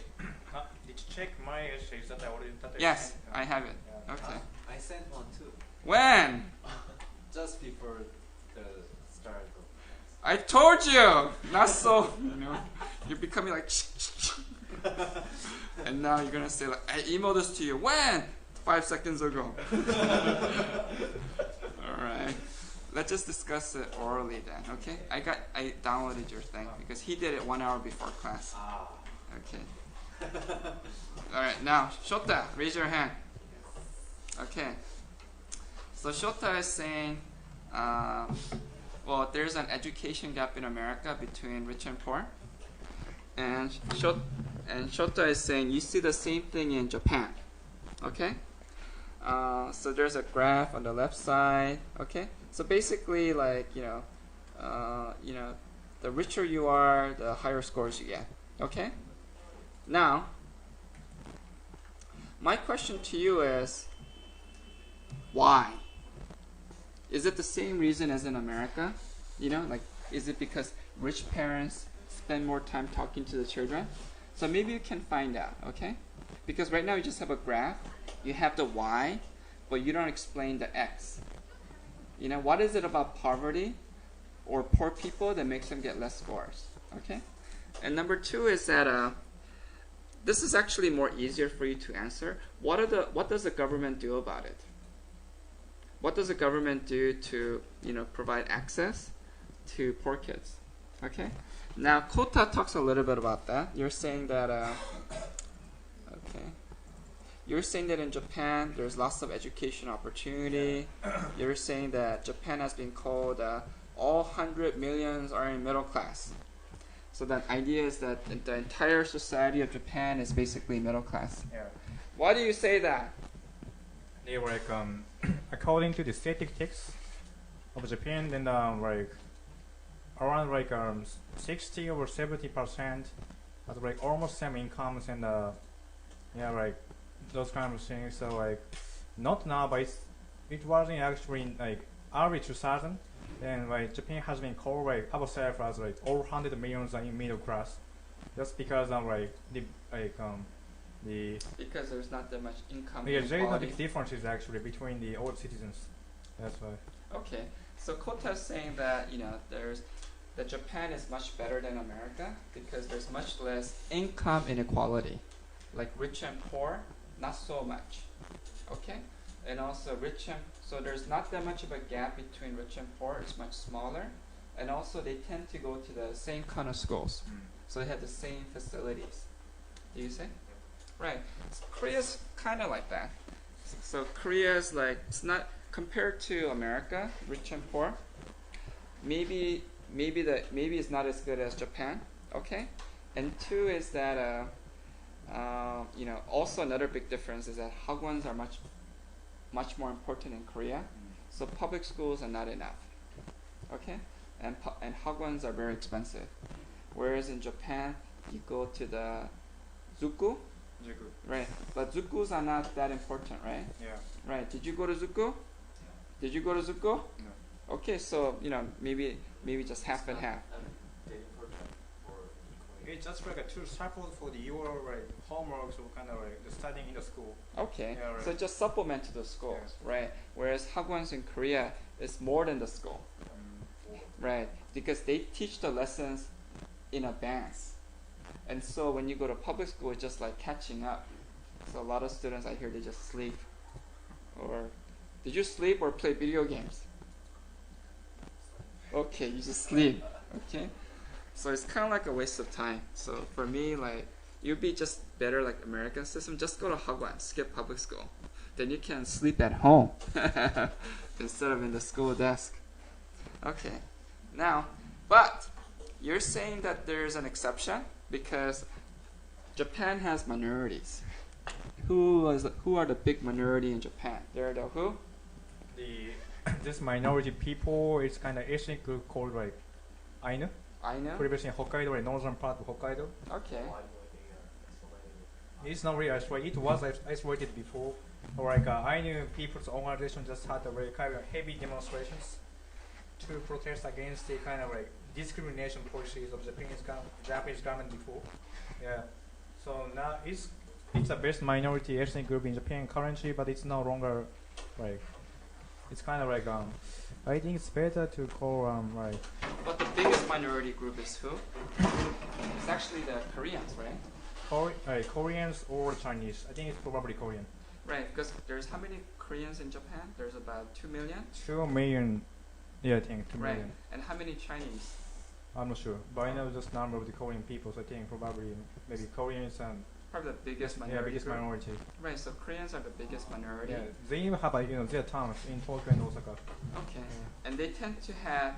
Did you check my essays that I already Yes, sent? I have it. Yeah. Okay. I sent one too, When? just before the start of I told you! Not so, you're becoming like, and now you're going to say, like, I emailed this to you. When? 5 seconds ago. Alright. Let's just discuss it orally then, okay? I downloaded your thing because he did it 1 hour before class. Okay. Alright, now, Shota, raise your hand. Okay. So Shota is saying, well, there's an education gap in America between rich and poor. And Shota is saying, you see the same thing in Japan. Okay? So there's a graph on the left side. Okay? So basically, like, the richer you are, the higher scores you get. Okay? Now, my question to you is, why? Is it the same reason as in America? Like, is it because rich parents spend more time talking to the children? So maybe you can find out, okay? Because right now you just have a graph, you have the y, but you don't explain the x. What is it about poverty or poor people that makes them get less scores, okay? And number 2 is that this is actually more easier for you to answer. What does the government do about it? What does the government do to, provide access to poor kids? Okay. Now, Kota talks a little bit about that. You're saying that, You're saying that in Japan there's lots of education opportunity. You're saying that Japan has been called all 100 millions are in middle class. So the idea is that the entire society of Japan is basically middle class. Yeah. Why do you say that? They were like according to the statistics of Japan, then like around like 60 or 70% of like almost same incomes and yeah, like those kind of things. So like not now, but it wasn't actually in like early 2000. And like Japan has been called like ourselves as like all 100 millions are in middle class, just because like the Because there's not that much income yeah, there is no inequality. big differences actually between the old citizens. That's why. Okay, so Kota is saying that that Japan is much better than America because there's much less income inequality, like rich and poor, not so much. Okay, and also so there's not that much of a gap between rich and poor. It's much smaller, and also they tend to go to the same kind of schools, so they have the same facilities. Do you see? Right. So Korea's kind of like that. So Korea's like it's not compared to America, rich and poor. Maybe it's not as good as Japan. Okay. And two is that also another big difference is that hagwons are much more important in Korea. So public schools are not enough. Okay. And hagwons are very expensive. Whereas in Japan, you go to the zuku. Right, but zukus are not that important, right? Yeah. Right. Did you go to zuku? Did you go to zuku? No. Okay, so maybe just half and half. It's just like a two support for your like homeworks or kind of like the studying in the school. Okay, Yeah, right. so just supplement to the schools, right? Whereas hagwons in Korea is more than the school, right? Because they teach the lessons in advance. And so when you go to public school, it's just like catching up. So a lot of students I hear they just sleep. Or did you sleep or play video games? Okay, you just sleep. Okay, so it's kind of like a waste of time. So for me, like you'd be just better like American system. Just go to hagwon, skip public school. Then you can sleep at home instead of in the school desk. Okay, now, but you're saying that there's an exception. Because Japan has minorities. Who are the big minority in Japan? They're the who? This minority people is kind of ethnic group called like Ainu. Ainu? Previously in Hokkaido, like northern part of Hokkaido. Okay. It's not really isolated. It was isolated before. Or like Ainu people's organization just had a very kind of heavy demonstrations to protest against the kind of like discrimination policies of Japanese government before. Yeah. So now it's the best minority ethnic group in Japan currently, but it's no longer like it's kind of like I think it's better to call like. But the biggest minority group is who? It's actually the Koreans, right? Koreans or Chinese. I think it's probably Korean. Right, because there's how many Koreans in Japan? There's about 2 million. 2 million. Yeah, I think 2 Right. million. And how many Chinese? I'm not sure, but I know just number of the Korean people. So I think probably maybe Koreans and Probably the biggest minority. biggest group. minority. Right, so Koreans are the biggest minority. Yeah, they even have like their towns in Tokyo and Osaka. Okay. And they tend to have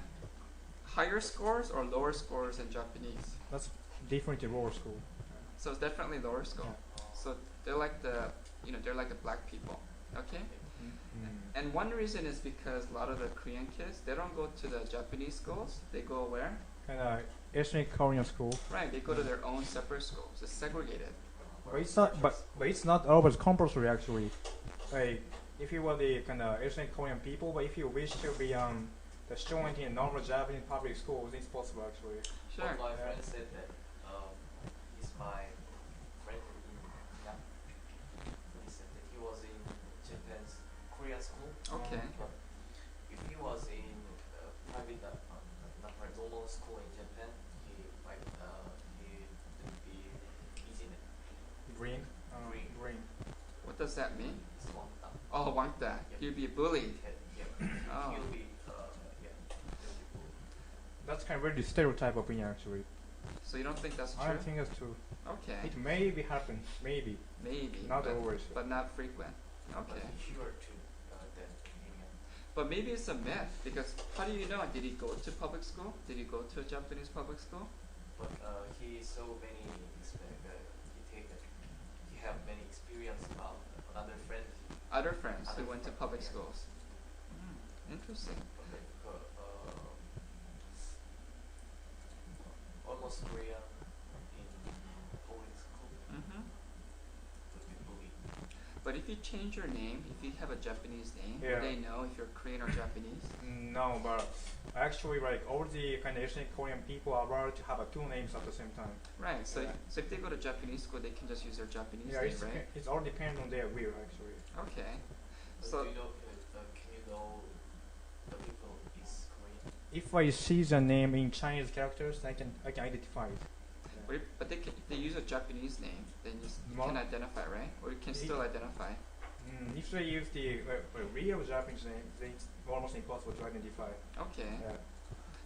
higher scores or lower scores than Japanese. That's different in lower school. So it's definitely lower score. So they're like they're like the black people. Okay? And one reason is because a lot of the Korean kids, they don't go to the Japanese schools. They go where? Kind of ethnic Korean school. Right, they go to their own separate schools. It's segregated. But it's not. But it's not always compulsory actually. Like if you were the kind of ethnic Korean people, but if you wish to be the student in normal Japanese public schools, it's possible actually. Sure. But my friend said that he's my friend in Vietnam. He said that he was in Japan's Korean school. Okay. But if he was in private, not private, normal school in Japan, he would be easy. Green. Green. Green. What does that mean? It's one time. Oh, wangda. He'll be bullied. Yeah. Oh. He'll be That's kind of really stereotype opinion actually. So you don't think that's I true? don't think that's true. Okay. It maybe happen, maybe, Maybe. not but, always. but not frequent. But Okay. he's sure to that opinion. But maybe it's a myth, because how do you know? Did he go to public school? Did he go to a Japanese public school? But he saw many he have many experience about other friends. Other friends who Other went to friends, public yeah. schools. Interesting. Almost Korean in public school. Hmm. Would be bullied. But if you change your name, if you have a Japanese name, Yeah. do they know if you're Korean or Japanese? No, but actually, like all the kind of ethnic Korean people are allowed to have two names at the same time. Right. So, Yeah. so if they go to Japanese school, they can just use their Japanese Yeah, name, it's right? it's all depends on their will actually. Okay. But So do you know, can you know the people is Korean? If I see the name in Chinese characters, I can identify it. but if they use a Japanese name, then you Mo- can identify, right? Or you can still identify. If they use the real Japanese name, then it's almost impossible to identify. Okay. Yeah.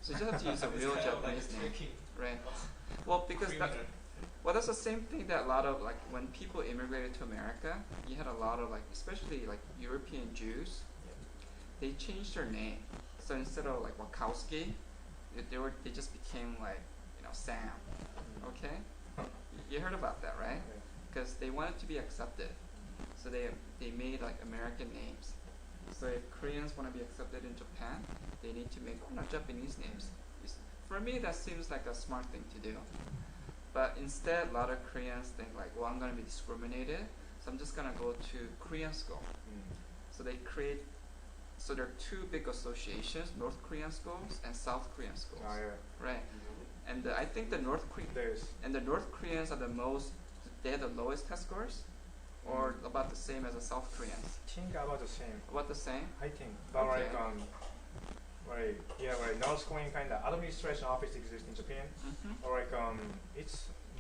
So you just have to use a real Japanese name, right? Well, because that's the same thing that a lot of, like, when people immigrated to America, you had a lot of, like, especially like European Jews, they changed their name. So instead of like Wachowski, they just became like, Sam. Okay, you heard about that, right? Because they wanted to be accepted, so they made like American names. So if Koreans want to be accepted in Japan, they need to make Japanese names. For me, that seems like a smart thing to do. But instead, a lot of Koreans think like, well, I'm going to be discriminated, so I'm just going to go to Korean school. So they create. So there are two big associations: North Korean schools and South Korean schools. Oh yeah. Right. And I think the North Koreans are the most. They have the lowest test scores, or about the same as the South Koreans. Think about the same. About the same. I think, but Okay. North Korean kind of administration office exists in Japan. Mm-hmm. Or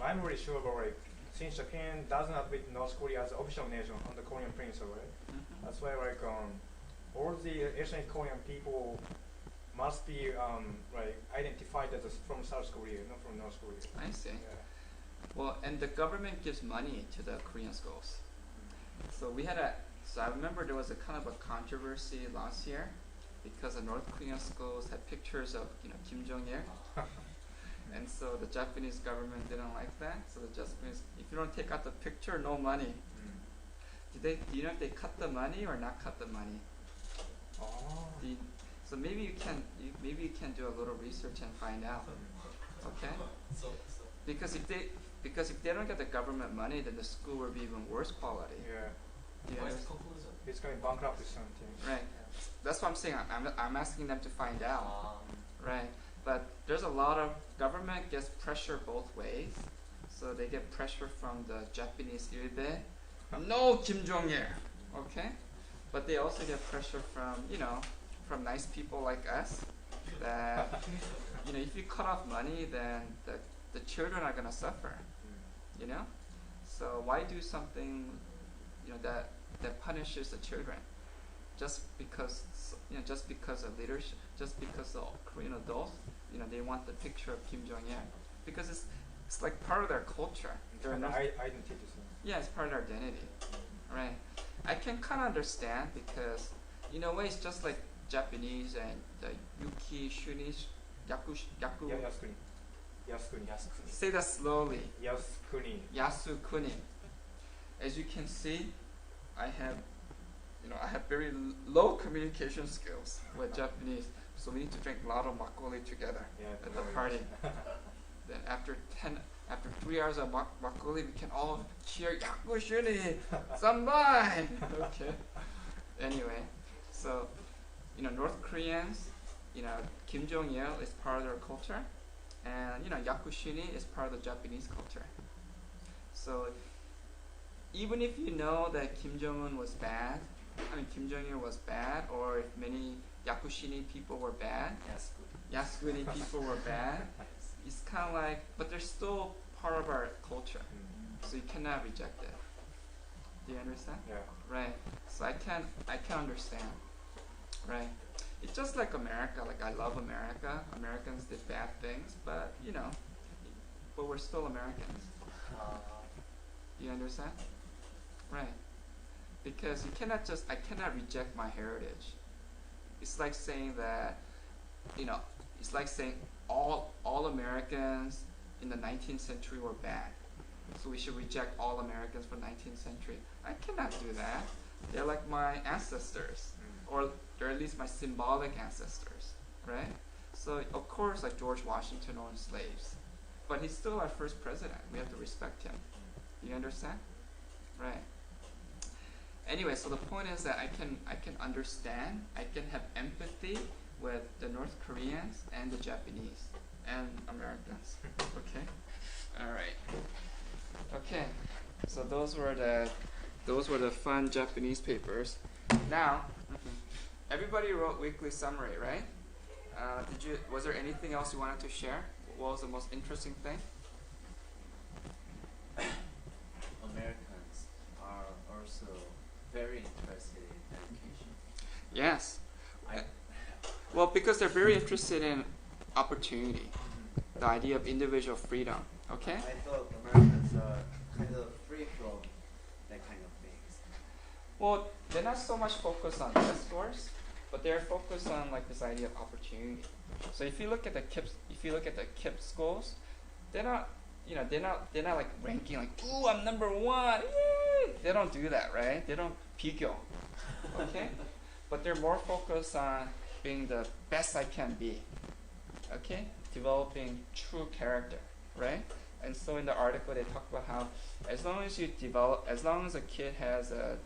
I'm really sure, but since Japan doesn't admit North Korea as an official nation on the Korean Peninsula, right? Mm-hmm. That's why all the ethnic Korean people must be identified as from South Korea, not from North Korea. I see. Yeah. Well, and the government gives money to the Korean schools. So so I remember there was a kind of a controversy last year because the North Korean schools had pictures of Kim Jong-il, and so the Japanese government didn't like that. So the Japanese, if you don't take out the picture, no money. Do you know if they cut the money or not cut the money? Oh. So maybe you can do a little research and find out. Okay. So Because if they don't get the government money, then the school will be even worse quality. Yeah. Do you what's the understand? conclusion? It's going bankrupt or something. Right. That's what I'm saying. I'm asking them to find out. Right. But there's a lot of government gets pressure both ways. So they get pressure from the Japanese 일베. No Kim Jong-il. Okay. But they also get pressure from nice people like us. That if you cut off money, then the children are gonna suffer. So why do something that punishes the children just because of leadership, just because the Korean adults they want the picture of Kim Jong-il because it's like part of their culture. Identity. Yeah, it's part of their identity, right? I can kind of understand because in a way it's just like Japanese and the Yuki, Shuni, Yaku. Yasukuni. Say that slowly. Yasukuni. Yasukuni. As you can see, I have very low communication skills with Japanese, so we need to drink a lot of makgeolli together at the party. Then after 3 hours of makgeolli, we can all cheer Yaku Shuni, Sanbai. Okay. Anyway, so North Koreans, Kim Jong-il is part of their culture, and Yaku Shuni is part of the Japanese culture. So even if you know that Kim Jong-il was bad, or if many Yakushini people were bad, Yasukuni people were bad, it's kind of like, but they're still part of our culture, so you cannot reject it. Do you understand? Yeah. Right. So I can understand. Right. It's just like America. Like I love America. Americans did bad things, but but we're still Americans. Do you understand? Right. Because I cannot reject my heritage. It's like saying that, it's like saying all Americans in the 19th century were bad, so we should reject all Americans from 19th century. I cannot do that. They're like my ancestors, or they're at least my symbolic ancestors, right? So of course, like George Washington owned slaves, but he's still our first president. We have to respect him. Do you understand? Right. Anyway, so the point is that I can understand, I can have empathy with the North Koreans and the Japanese and Americans. Okay? Alright. Okay. So those were the fun Japanese papers. Now, everybody wrote weekly summary, right? Was there anything else you wanted to share? What was the most interesting thing? Americans are also very interested in education. Yes. Well, because they're very interested in opportunity, the idea of individual freedom. Okay? I thought Americans are kind of free from that kind of things. Well, they're not so much focused on test scores, but they're focused on like this idea of opportunity. So if you look at the KIPP schools, they're not like ranking like, ooh, I'm number 1. Yay! They don't do that, right? They don't 비교. Okay? But they're more focused on being the best I can be. Okay? Developing true character, right? And so in the article they talk about how as long as a kid has a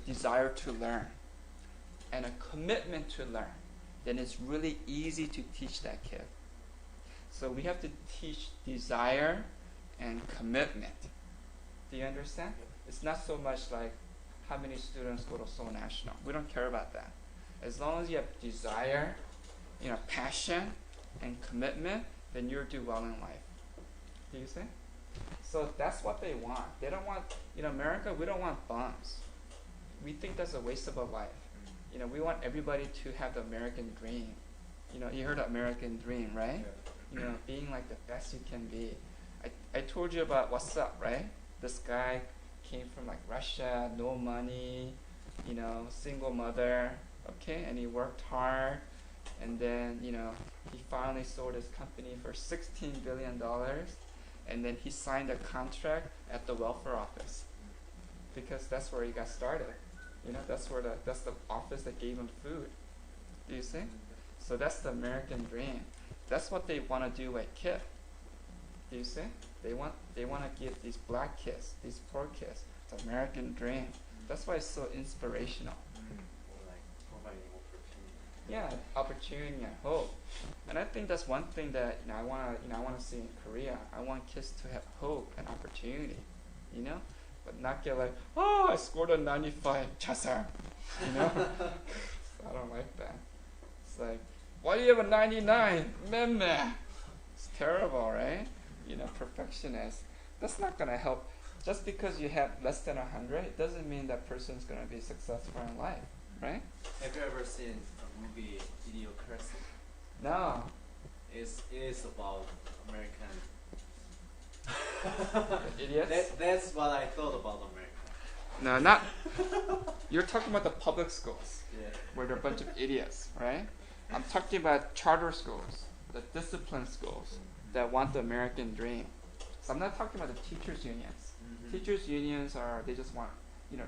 desire to learn and a commitment to learn, then it's really easy to teach that kid. So we have to teach desire and commitment. Do you understand? It's not so much like how many students go to Seoul National. We don't care about that. As long as you have desire, passion and commitment, then you'll do well in life. Do you see? So that's what they want. They don't want, America, we don't want bums. We think that's a waste of a life. We want everybody to have the American dream. You heard of American dream, right? Being like the best you can be. I told you about What's Up, right? This guy came from like Russia, no money, single mother, okay? And he worked hard, and then, he finally sold his company for $16 billion, and then he signed a contract at the welfare office, because that's where he got started. That's the office that gave him food. Do you see? So that's the American dream. That's what they want to do at KIPP. Do you see? They want to give these black kids, these poor kids, the American dream. That's why it's so inspirational. Or like providing opportunity. Yeah, opportunity and hope. And I think that's one thing that I want to see in Korea. I want kids to have hope and opportunity. But not get like, oh, I scored a 95, 자살. I don't like that. It's like, why do you have a 99? Meh. It's terrible, right? Perfectionist. That's not going to help. Just because you have less than 100, it doesn't mean that person's going to be successful in life, right? Have you ever seen a movie, Idiocracy? No. It is about American. Idiots? That's what I thought about America. No, not. You're talking about the public schools, Yeah. where they're a bunch of idiots, right? I'm talking about charter schools, the discipline schools that want the American dream. So I'm not talking about the teachers' unions. Teachers' unions they just want,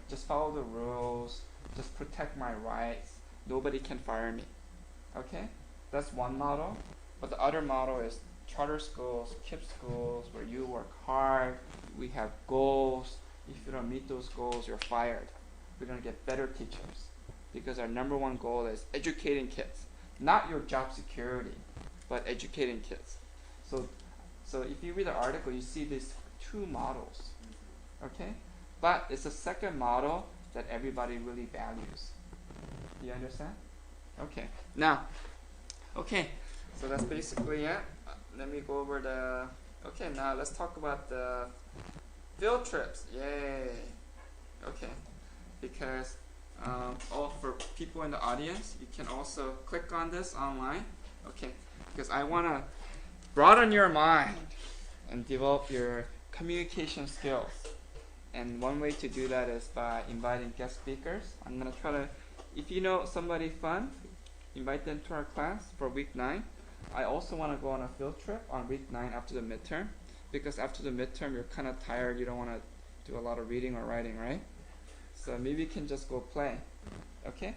just follow the rules, just protect my rights. Nobody can fire me. Okay? That's one model. But the other model is charter schools, KIPP schools, where you work hard, we have goals. If you don't meet those goals, you're fired. We're going to get better teachers. Because our number one goal is educating kids. Not your job security, but educating kids. So if you read the article, you see these two models. Okay? But it's the second model that everybody really values. Do you understand? Okay. Now, so that's basically it. Let me go over now let's talk about the field trips. Yay. Okay. Because for people in the audience, you can also click on this online. Okay. Because I want to broaden your mind and develop your communication skills. And one way to do that is by inviting guest speakers. I'm going to try to if you know somebody fun, invite them to our class for week 9. I also want to go on a field trip on week 9 after the midterm, because after the midterm you're kind of tired, you don't want to do a lot of reading or writing, right? So maybe you can just go play, okay?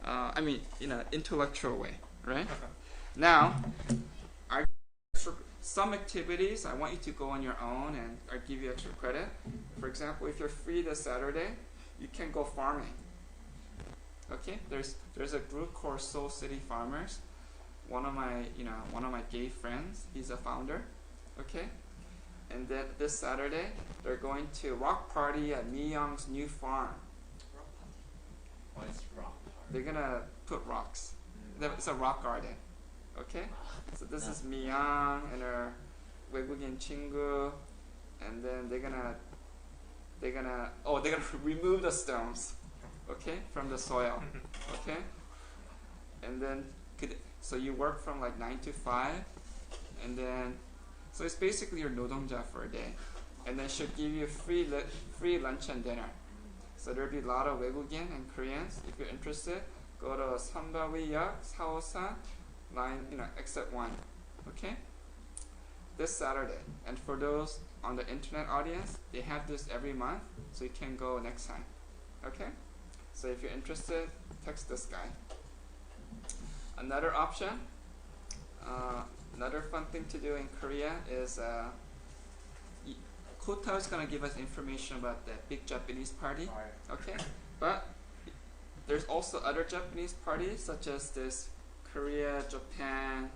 I mean, in an intellectual way, right? Now, some activities I want you to go on your own, and I give you extra credit. For example, if you're free this Saturday, you can go farming. Okay, there's a group called Seoul City Farmers. One of my gay friends, he's a founder. Okay, and then this Saturday they're going to rock party at Mi-young's new farm. What is rock? They're gonna put rocks. It's a rock garden. Okay, so this is Mi-young and her 외국인 친구, and then they're gonna remove the stones, okay, from the soil, okay, and then so you work from like 9 to 5, and then so it's basically your 노동자 for a day, and then she'll give you free lunch and dinner. So there'll be a lot of 외국인 and Koreans. If you're interested, go to 삼바위역 453 line, exit 1, okay, this Saturday. And for those on the internet audience, they have this every month, so you can go next time, okay? So if you're interested, text this guy. Another option, another fun thing to do in Korea is Kota is going to give us information about the big Japanese party, okay? But there's also other Japanese parties, such as this Korea, Japan,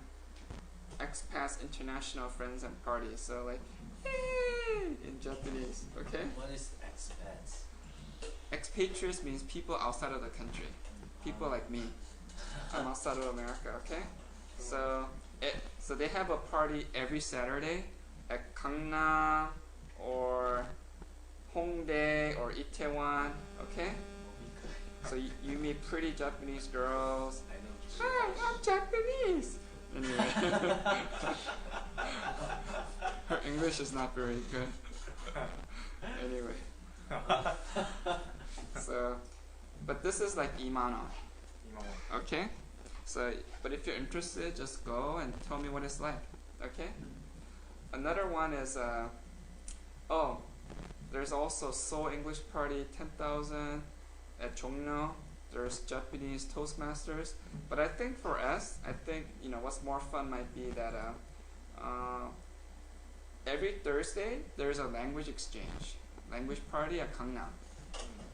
expats, international friends and parties. So like, hey, in Japanese, okay? What is expats? Expatriates means people outside of the country. People like me. I'm outside of America, okay? So they have a party every Saturday at Gangnam or Hongdae or Itaewon, okay? So you meet pretty Japanese girls. Hi, I'm Japanese. Anyway, her English is not very good. Anyway, so, but this is like 2,000원. Okay? So, but if you're interested, just go and tell me what it's like. Okay? Another one is, there's also Seoul English Party 10,000 at Jongno. There's Japanese Toastmasters. But I think for us, what's more fun might be that every Thursday there's a language exchange, language party at Gangnam.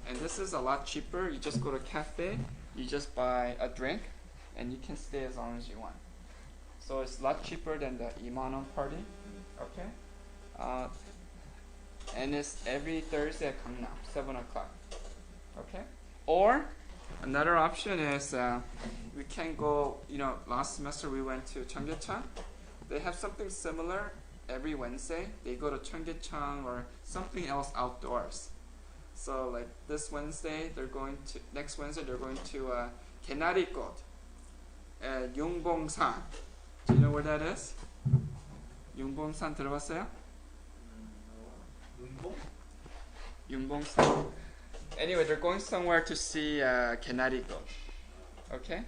And this is a lot cheaper. You just go to a cafe, you just buy a drink, and you can stay as long as you want. So it's a lot cheaper than the 2,000원 party. Okay? And it's every Thursday at Gangnam, 7 o'clock. Okay? Or another option is we can go, last semester we went to Cheonggyecheon. They have something similar every Wednesday. They go to Cheonggyecheon or something else outdoors. So like next Wednesday they're going to 개나리꽃 at Yungbongsan. Do you know where that is? Yungbongsan 들어봤어요? Yungbongsan. Anyway, they're going somewhere to see 개나리꽃. Okay?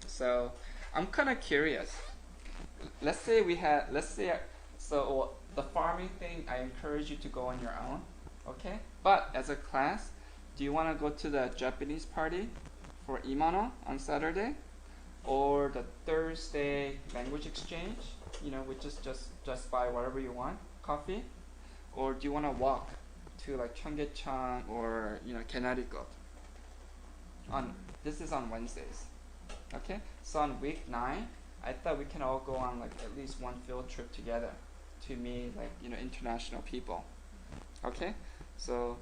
So I'm kind of curious. Let's say the farming thing, I encourage you to go on your own. Okay? But as a class, do you want to go to the Japanese party for 2,000원 on Saturday? Or the Thursday language exchange, which is just buy whatever you want, coffee? Or do you want to walk to like Cheonggyecheon or 개나리꽃? This is on Wednesdays. Okay? So on week 9, I thought we can all go on like at least one field trip together to meet like international people. Okay? So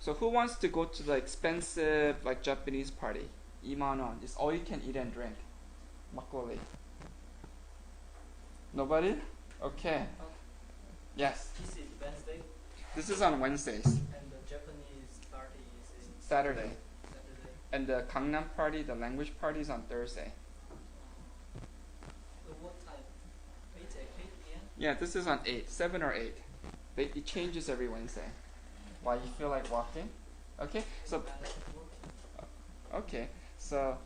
who wants to go to the expensive like Japanese party? 2,000원. It's all you can eat and drink. 막걸리. Nobody? Okay. Yes. This is Wednesday, This is on Wednesdays. and the Japanese party is Saturday. Saturday. And the Gangnam party, the language party, is on Thursday. What time? 8 p.m. Yeah, this is on 8, 7 or 8. It changes every Wednesday. Why you feel like walking? Okay, so I like to work. Okay, so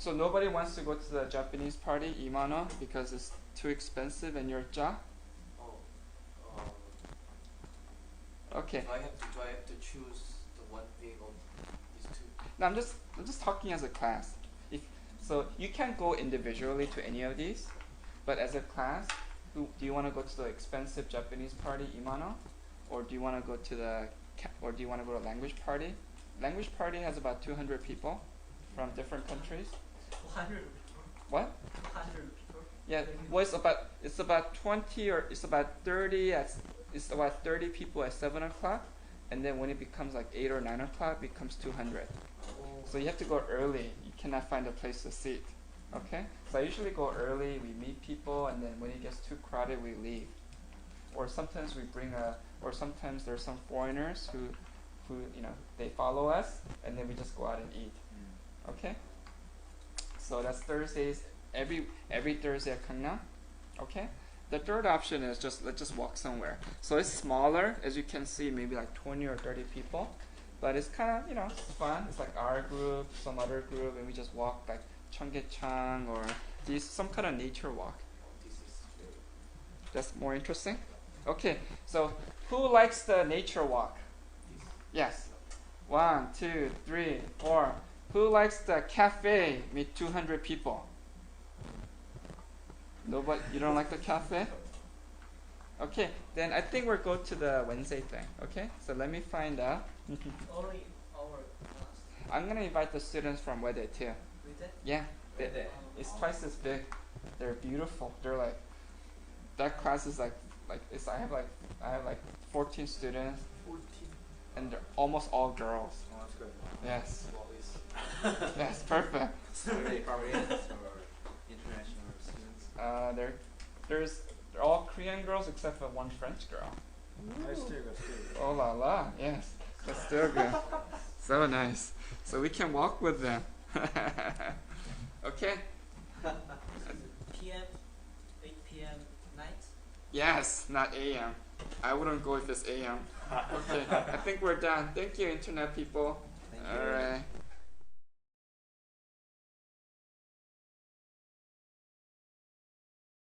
nobody wants to go to the Japanese party, Imano, because it's too expensive and you're ja? Oh, Okay. do I have to choose the one thing of these two? No, I'm just talking as a class. So you can't go individually to any of these, but as a class, do you want to go to the expensive Japanese party, Imano, or do you want to go to the language party? Language party has about 200 people from different countries. 200 What? 200 people. Yeah, well, it's about 20 or it's about 30 it's about 30 people at 7 o'clock, and then when it becomes like 8 or 9 o'clock, it becomes 200. So you have to go early. You cannot find a place to sit. Okay? So I usually go early, we meet people, and then when it gets too crowded, we leave. Or sometimes or sometimes there's some foreigners who they follow us, and then we just go out and eat. Okay? So that's Thursdays, every Thursday at Gangneung. Okay? The third option is let's just walk somewhere. So it's smaller, as you can see, maybe like 20 or 30 people. But it's kind of, it's fun. It's like our group, some other group, and we just walk like Cheonggyecheon or some kind of nature walk. That's more interesting? Okay, so who likes the nature walk? Yes. 1, 2, 3, 4. Who likes the cafe with 200 people? Nobody? You don't like the cafe? Okay, then I think we'll go to the Wednesday thing. Okay, so let me find out. Only our class. I'm gonna invite the students from Wede too. With that? Yeah, it's twice as big. They're beautiful. They're like that class is like I have like 14 students, 14. and they're almost all girls. Oh, that's good. Yes. Yes, perfect. Are they Koreans or international students? They're all Korean girls except for one French girl. That's still good. Oh la la, yes, that's still good. So nice. So we can walk with them. Okay. PM, 8 PM night. Yes, not AM. I wouldn't go if it's AM. Okay, I think we're done. Thank you, internet people. Thank you. All right.